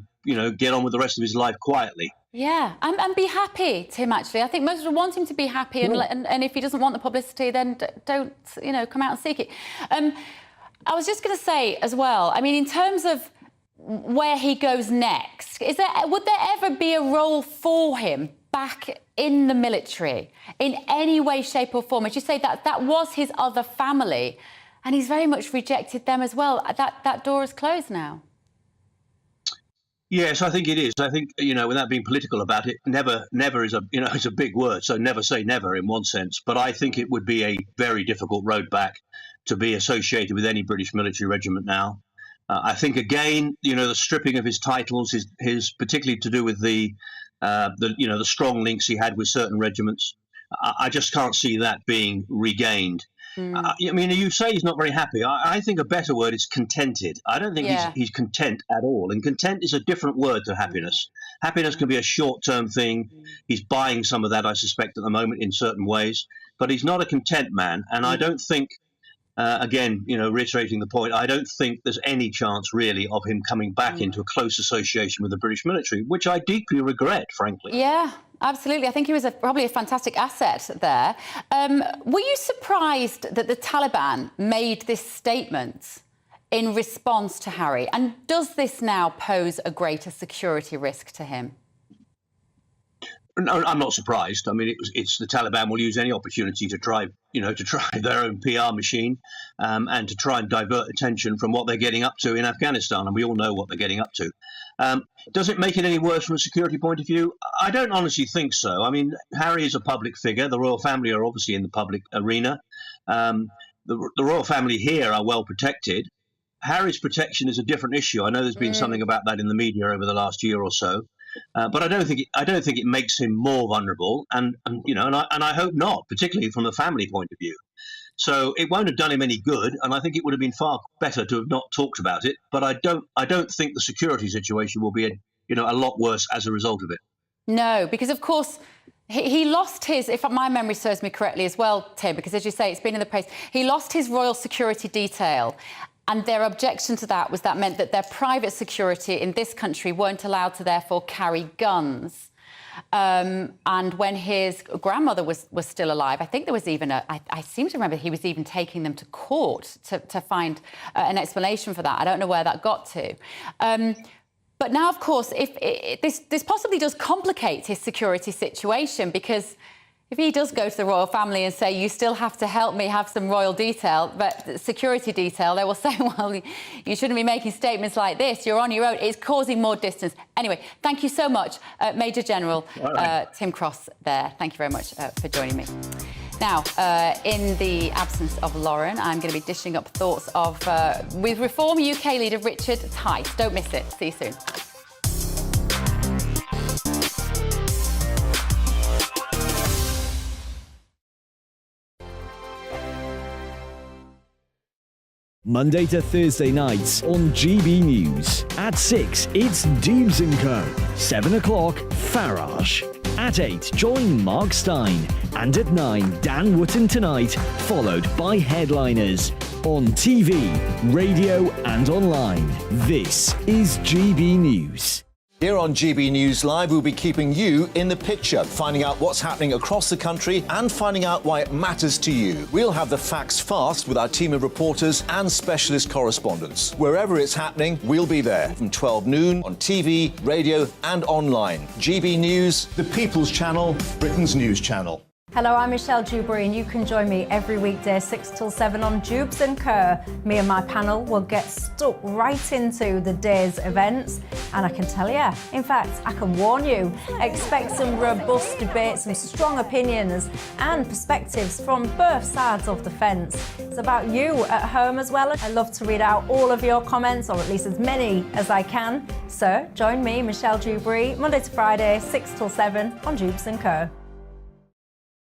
get on with the rest of his life quietly. Yeah, and be happy, Tim, actually. I think most of us want him to be happy, and if he doesn't want the publicity, then don't, come out and seek it. I was just going to say as well, I mean, in terms of where he goes next, would there ever be a role for him back in the military in any way, shape or form? As you say, that was his other family, and he's very much rejected them as well. That door is closed now. Yes, I think it is. I think, without being political about it, never is it's a big word. So never say never in one sense. But I think it would be a very difficult road back to be associated with any British military regiment now. I think, again, the stripping of his titles, his particularly to do with the strong links he had with certain regiments. I just can't see that being regained. I mean, you say he's not very happy. I think a better word is contented. I don't think he's content at all. And content is a different word to happiness. Happiness can be a short-term thing. He's buying some of that, I suspect, at the moment in certain ways. But he's not a content man. And I don't think, again, reiterating the point, I don't think there's any chance really of him coming back into a close association with the British military, which I deeply regret, frankly. Yeah, absolutely. I think he was probably a fantastic asset there. Were you surprised that the Taliban made this statement in response to Harry? And does this now pose a greater security risk to him? No, I'm not surprised. I mean, it's the Taliban will use any opportunity to try their own PR machine and to try and divert attention from what they're getting up to in Afghanistan. And we all know what they're getting up to. Does it make it any worse from a security point of view? I don't honestly think so. I mean, Harry is a public figure. The royal family are obviously in the public arena. The royal family here are well protected. Harry's protection is a different issue. I know there's been something about that in the media over the last year or so. But I don't think it makes him more vulnerable, and I hope not, particularly from the family point of view. So it won't have done him any good, and I think it would have been far better to have not talked about it. But I don't think the security situation will be a lot worse as a result of it. No, because of course he lost his, if my memory serves me correctly as well, Tim, because as you say, it's been in the press. He lost his royal security detail. And their objection to that was that meant that their private security in this country weren't allowed to therefore carry guns. And when his grandmother was still alive, I think there was even I seem to remember he was even taking them to court to find an explanation for that. I don't know where that got to. But now, of course, this possibly does complicate his security situation, because if he does go to the royal family and say, you still have to help me have some royal detail, but security detail, they will say, well, you shouldn't be making statements like this. You're on your own. It's causing more distance. Anyway, thank you so much, Major General Tim Cross there. Thank you very much for joining me. Now, in the absence of Lauren, I'm going to be dishing up thoughts with Reform UK leader Richard Tice. Don't miss it. See you soon. Monday to Thursday nights on GB News. At 6, it's Dubes & Co. 7 o'clock, Farage. At 8, join Mark Stein. And at 9, Dan Wootton Tonight, followed by Headliners. On TV, radio and online, this is GB News. Here on GB News Live, we'll be keeping you in the picture, finding out what's happening across the country and finding out why it matters to you. We'll have the facts fast with our team of reporters and specialist correspondents. Wherever it's happening, we'll be there from 12 noon on TV, radio and online. GB News, the People's Channel, Britain's news channel. Hello, I'm Michelle Dewberry and you can join me every weekday 6 till 7 on Jubes and Kerr. Me and my panel will get stuck right into the day's events and I can tell you, in fact, I can warn you, expect some robust debates, some strong opinions and perspectives from both sides of the fence. It's about you at home as well. I love to read out all of your comments, or at least as many as I can. So join me, Michelle Dewberry, Monday to Friday, 6 till 7 on Jubes and Kerr.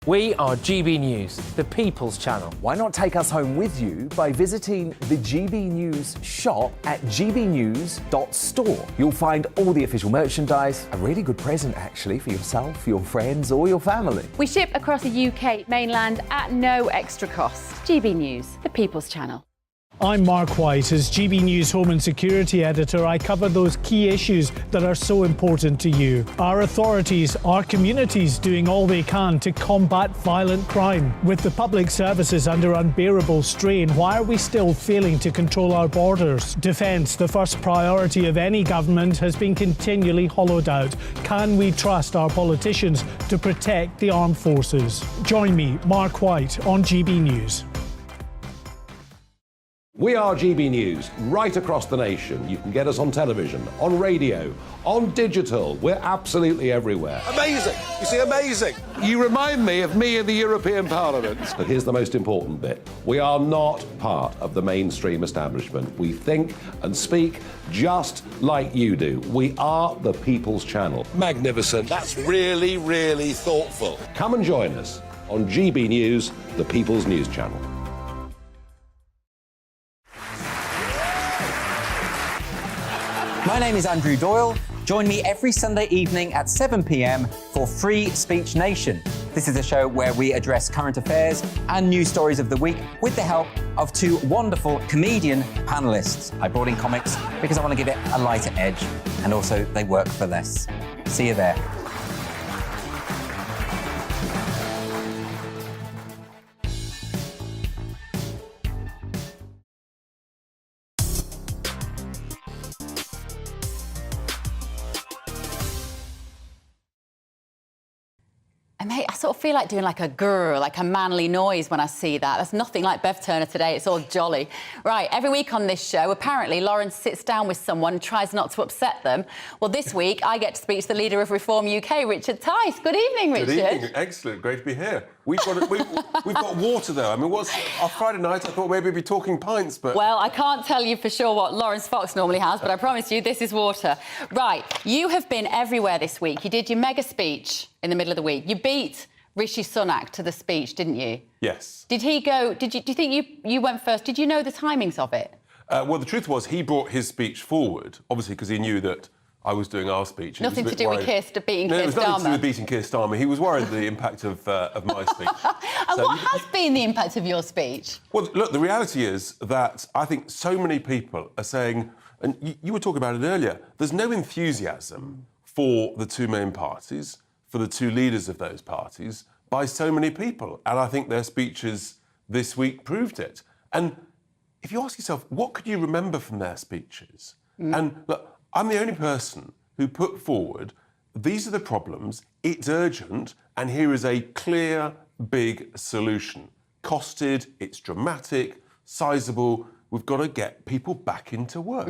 We are GB News, the People's Channel. Why not take us home with you by visiting the GB News shop at gbnews.store. You'll find all the official merchandise, a really good present actually for yourself, your friends or your family. We ship across the UK mainland at no extra cost. GB News, the People's Channel. I'm Mark White. As GB News Home and Security Editor, I cover those key issues that are so important to you. Our authorities, our communities doing all they can to combat violent crime. With the public services under unbearable strain, why are we still failing to control our borders? Defence, the first priority of any government, has been continually hollowed out. Can we trust our politicians to protect the armed forces? Join me, Mark White, on GB News. We are GB News, right across the nation. You can get us on television, on radio, on digital. We're absolutely everywhere. Amazing! You see, amazing! You remind me of me in the European Parliament. But here's the most important bit. We are not part of the mainstream establishment. We think and speak just like you do. We are the People's Channel. Magnificent. That's really, really thoughtful. Come and join us on GB News, the People's News Channel. My name is Andrew Doyle. Join me every Sunday evening at 7 p.m. for Free Speech Nation. This is a show where we address current affairs and news stories of the week with the help of two wonderful comedian panellists. I brought in comics because I want to give it a lighter edge, and also they work for less. See you there. Mate, I sort of feel like doing like a grrr, like a manly noise when I see that. That's nothing like Bev Turner today. It's all jolly. Right, every week on this show, apparently Laurence sits down with someone and tries not to upset them. Well, this week, I get to speak to the leader of Reform UK, Richard Tice. Good evening, Richard. Good evening. Excellent. Great to be here. We've got water, though. I mean, what's our Friday night? I thought maybe we'd be talking pints, but... Well, I can't tell you for sure what Laurence Fox normally has, but I promise you this is water. Right, you have been everywhere this week. You did your mega speech in the middle of the week. You beat Rishi Sunak to the speech, didn't you? Yes. Did he go... Do you think you went first? Did you know the timings of it? Well, the truth was he brought his speech forward, obviously because he knew that I was doing our speech. Nothing to do with beating No, Keir it was Starmer. nothing to do with beating Keir Starmer. He was worried of the impact of my speech. And what has been the impact of your speech? Well, look, the reality is that I think so many people are saying, and you were talking about it earlier, there's no enthusiasm for the two main parties, for the two leaders of those parties, by so many people. And I think their speeches this week proved it. And if you ask yourself, what could you remember from their speeches? And look, I'm the only person who put forward, these are the problems, it's urgent, and here is a clear, big solution. Costed, it's dramatic, sizable, we've got to get people back into work.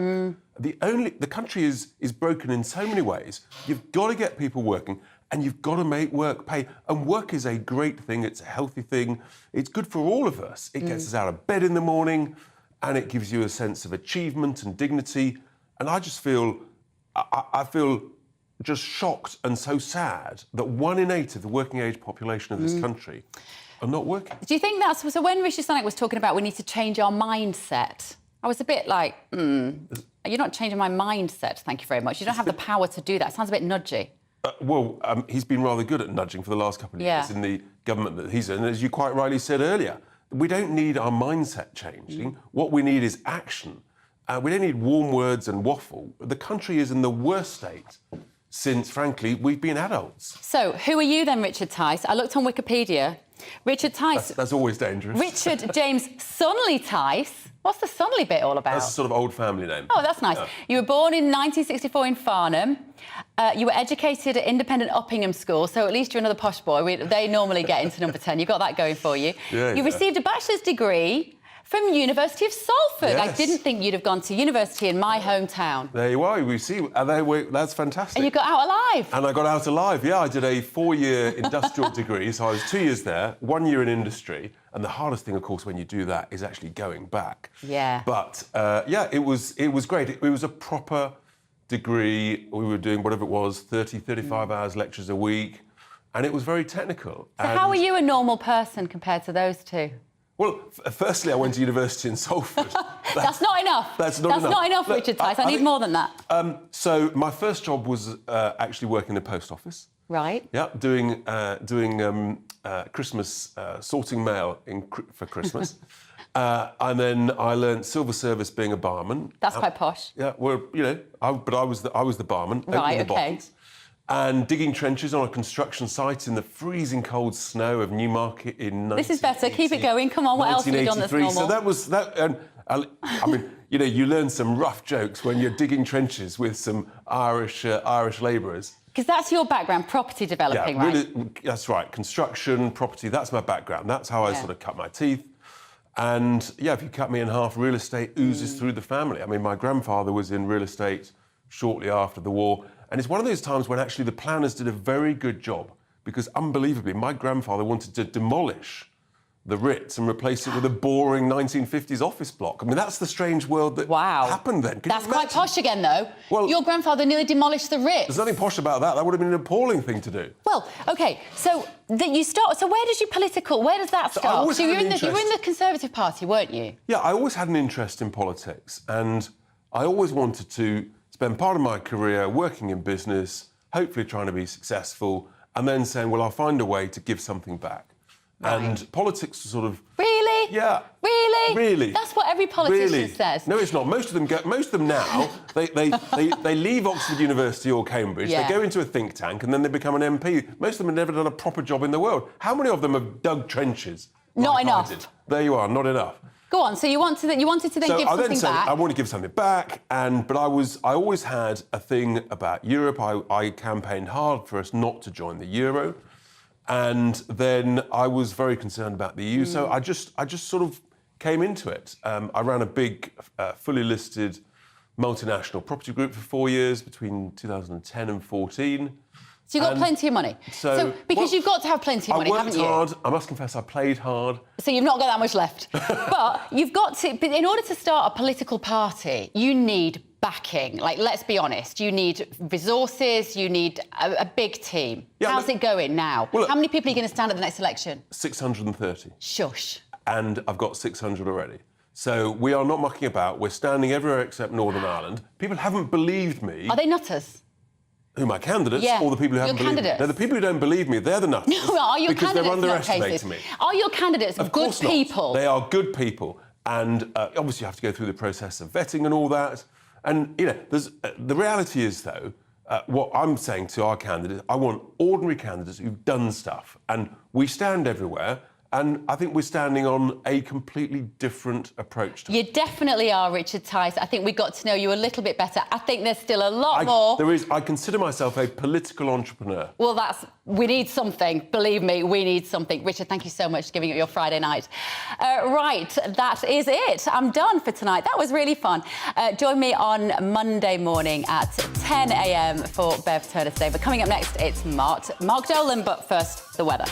The country is broken in so many ways. You've got to get people working, and you've got to make work pay. And work is a great thing, it's a healthy thing, it's good for all of us. It gets us out of bed in the morning, and it gives you a sense of achievement and dignity. And I just feel, I feel just shocked and so sad that 1 in 8 of the working age population of this country are not working. Do you think that's... So when Rishi Sunak was talking about we need to change our mindset, I was a bit like, you're not changing my mindset, thank you very much. You don't have the power to do that. It sounds a bit nudgy. He's been rather good at nudging for the last couple of years in the government that he's in. And as you quite rightly said earlier, We don't need our mindset changing. What we need is action. We don't need warm words and waffle. The country is in the worst state since, frankly, we've been adults. So, who are you then, Richard Tice? I looked on Wikipedia. Richard Tice... That's always dangerous. Richard James Sonley Tice. What's the Sonley bit all about? That's a sort of old family name. Oh, that's nice. Yeah. You were born in 1964 in Farnham. You were educated at Independent Uppingham School, so at least you're another posh boy. They normally get into number 10. You've got that going for you. Yeah, you received a bachelor's degree from University of Salford. Yes. I didn't think you'd have gone to university in my hometown. There you are. We see. That's fantastic. And you got out alive. And I got out alive, yeah. I did a 4-year industrial degree, so I was 2 years there, 1 year in industry. And the hardest thing, of course, when you do that is actually going back. Yeah. But, yeah, it was great. It was a proper degree. We were doing whatever it was, 30, 35 hours lectures a week. And it was very technical. So how are you a normal person compared to those two? Well, firstly, I went to university in Salford. That's not enough. That's not enough. Look, Richard Tice. I need more than that. So my first job was actually working in the post office. Right. Yeah, doing Christmas, sorting mail for Christmas. And then I learned civil service being a barman. That's quite posh. Yeah, well, you know, I was the barman. Right, opening the okay. bottles. And digging trenches on a construction site in the freezing cold snow of Newmarket in 1980. This is better. Keep it going. Come on, what else have you done that's normal? So that was that. And I mean, you know, you learn some rough jokes when you're digging trenches with some Irish labourers. Because that's your background, property developing, right? Really, that's right. Construction, property. That's my background. That's how I sort of cut my teeth. And yeah, if you cut me in half, real estate oozes through the family. I mean, my grandfather was in real estate shortly after the war. And it's one of those times when actually the planners did a very good job because, unbelievably, my grandfather wanted to demolish the Ritz and replace it with a boring 1950s office block. I mean, that's the strange world that happened then. Can That's you quite imagine? posh again, though. Well, your grandfather nearly demolished the Ritz. There's nothing posh about that. That would have been an appalling thing to do. Well, OK, so you start... So where does your political... Where does that So I start? always So you had were an in the interest. Conservative Party, weren't you? Yeah, I always had an interest in politics and I always wanted to spend part of my career working in business, hopefully trying to be successful, and then saying, well, I'll find a way to give something back. Right. And politics sort of... Really? Yeah. Really? Really. That's what every politician Really? says. No, it's not. Most of them now, they leave Oxford University or Cambridge, Yeah. they go into a think tank, and then they become an MP. Most of them have never done a proper job in the world. How many of them have dug trenches? Not like I enough. did? There you are, not enough. Go on, so you wanted to then give something back. I want to give something back, but I always had a thing about Europe. I campaigned hard for us not to join the euro, and then I was very concerned about the EU. So I just sort of came into it. I ran a big, fully listed multinational property group for 4 years between 2010 and 14. So you've got plenty of money. Because you've got to have plenty of money, haven't you? I worked hard. I must confess, I played hard. So you've not got that much left. But you've got to... But in order to start a political party, you need backing. Like, let's be honest. You need resources. You need a big team. Yeah, How's it going now? Well, look, how many people are you going to stand at the next election? 630. Shush. And I've got 600 already. So we are not mucking about. We're standing everywhere except Northern Ireland. People haven't believed me. Are they nutters? Who, my candidates? Yeah, Or the people who haven't your believed me? candidates. No, the people who don't believe me, they're the nutters. No, are your because they're candidates underestimating nutcases? me. Are your candidates Of good course not. people? They are good people. And obviously you have to go through the process of vetting and all that. And, you know, the reality is, though, what I'm saying to our candidates, I want ordinary candidates who've done stuff. And we stand everywhere. And I think we're standing on a completely different approach to it. You definitely are, Richard Tice. I think we got to know you a little bit better. I think there's still a lot more. I consider myself a political entrepreneur. Well, we need something. Believe me, we need something. Richard, thank you so much for giving it your Friday night. Right, that is it. I'm done for tonight. That was really fun. Join me on Monday morning at 10 a.m. for Bev Turner Today. But coming up next, it's Mark Dolan. But first, the weather.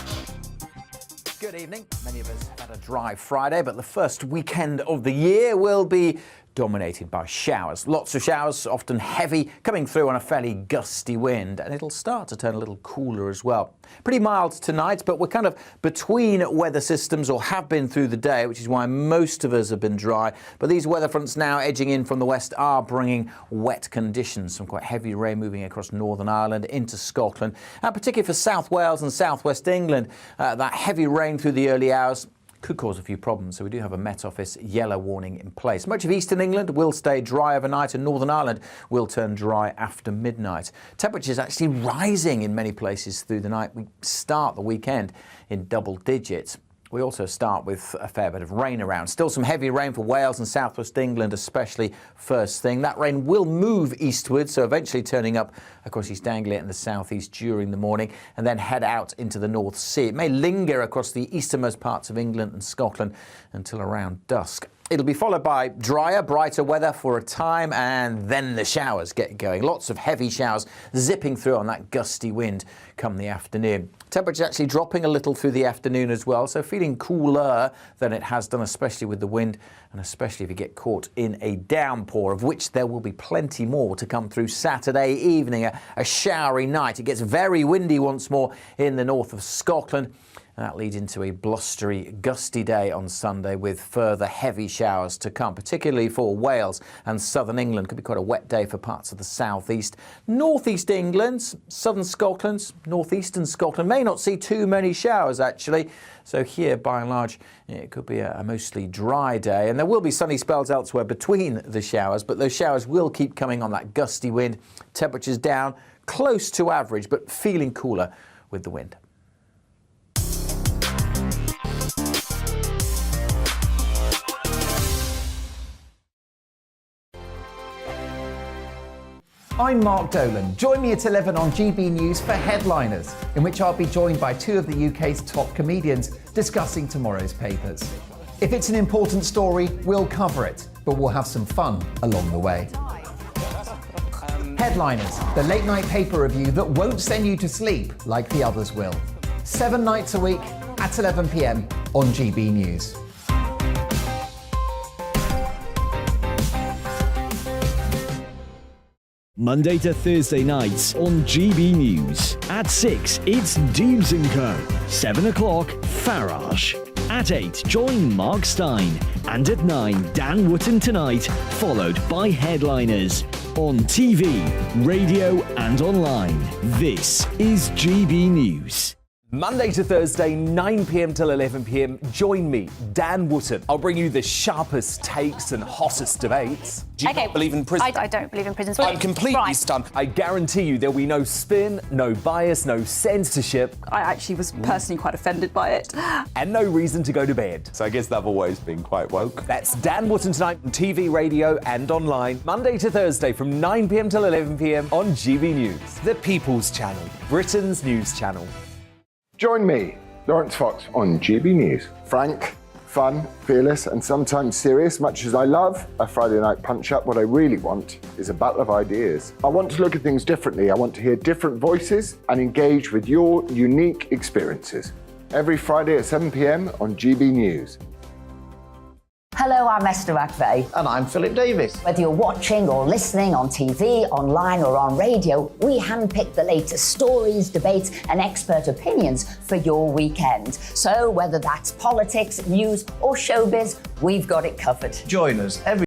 Good evening. Many of us have had a dry Friday, but the first weekend of the year will be dominated by showers. Lots of showers, often heavy, coming through on a fairly gusty wind, and it'll start to turn a little cooler as well. Pretty mild tonight, but we're kind of between weather systems, or have been through the day, which is why most of us have been dry. But these weather fronts now edging in from the west are bringing wet conditions. Some quite heavy rain moving across Northern Ireland into Scotland, and particularly for South Wales and South West England. That heavy rain through the early hours could cause a few problems. So we do have a Met Office yellow warning in place. Much of eastern England will stay dry overnight, and Northern Ireland will turn dry after midnight. Temperatures actually rising in many places through the night. We start the weekend in double digits. We also start with a fair bit of rain around. Still some heavy rain for Wales and southwest England, especially first thing. That rain will move eastward, so eventually turning up across East Anglia and the southeast during the morning, and then head out into the North Sea. It may linger across the easternmost parts of England and Scotland until around dusk. It'll be followed by drier, brighter weather for a time, and then the showers get going. Lots of heavy showers zipping through on that gusty wind come the afternoon. Temperature actually dropping a little through the afternoon as well, so feeling cooler than it has done, especially with the wind, and especially if you get caught in a downpour, of which there will be plenty more to come through Saturday evening. A showery night. It gets very windy once more in the north of Scotland. And that leads into a blustery, gusty day on Sunday with further heavy showers to come, particularly for Wales and southern England. Could be quite a wet day for parts of the southeast. Northeast England, southern Scotland, northeastern Scotland may not see too many showers actually. So here, by and large, it could be a mostly dry day. And there will be sunny spells elsewhere between the showers, but those showers will keep coming on that gusty wind. Temperatures down close to average, but feeling cooler with the wind. I'm Mark Dolan. Join me at 11 on GB News for Headliners, in which I'll be joined by two of the UK's top comedians discussing tomorrow's papers. If it's an important story, we'll cover it, but we'll have some fun along the way. Headliners, the late night paper review that won't send you to sleep like the others will. 7 nights a week at 11 p.m. on GB News. Monday to Thursday nights on GB News. At 6, it's Dubes & Co. 7 o'clock, Farage. At 8, join Mark Stein. And at 9, Dan Wootton Tonight, followed by Headliners. On TV, radio and online. This is GB News. Monday to Thursday, 9 p.m. till 11 p.m. Join me, Dan Wootton. I'll bring you the sharpest takes and hottest debates. Do you not believe in prison? I don't believe in prison. I'm completely stunned. I guarantee you there'll be no spin, no bias, no censorship. I actually was personally quite offended by it. And no reason to go to bed. So I guess they've always been quite woke. That's Dan Wootton Tonight on TV, radio and online. Monday to Thursday from 9 p.m. till 11 p.m. on GB News. The People's Channel, Britain's news channel. Join me, Laurence Fox, on GB News. Frank, fun, fearless and sometimes serious. Much as I love a Friday night punch-up, what I really want is a battle of ideas. I want to look at things differently. I want to hear different voices and engage with your unique experiences. Every Friday at 7 p.m. on GB News. Hello, I'm Esther McVeigh. And I'm Philip Davis. Whether you're watching or listening on TV, online or on radio, we handpick the latest stories, debates and expert opinions for your weekend. So whether that's politics, news or showbiz, we've got it covered. Join us every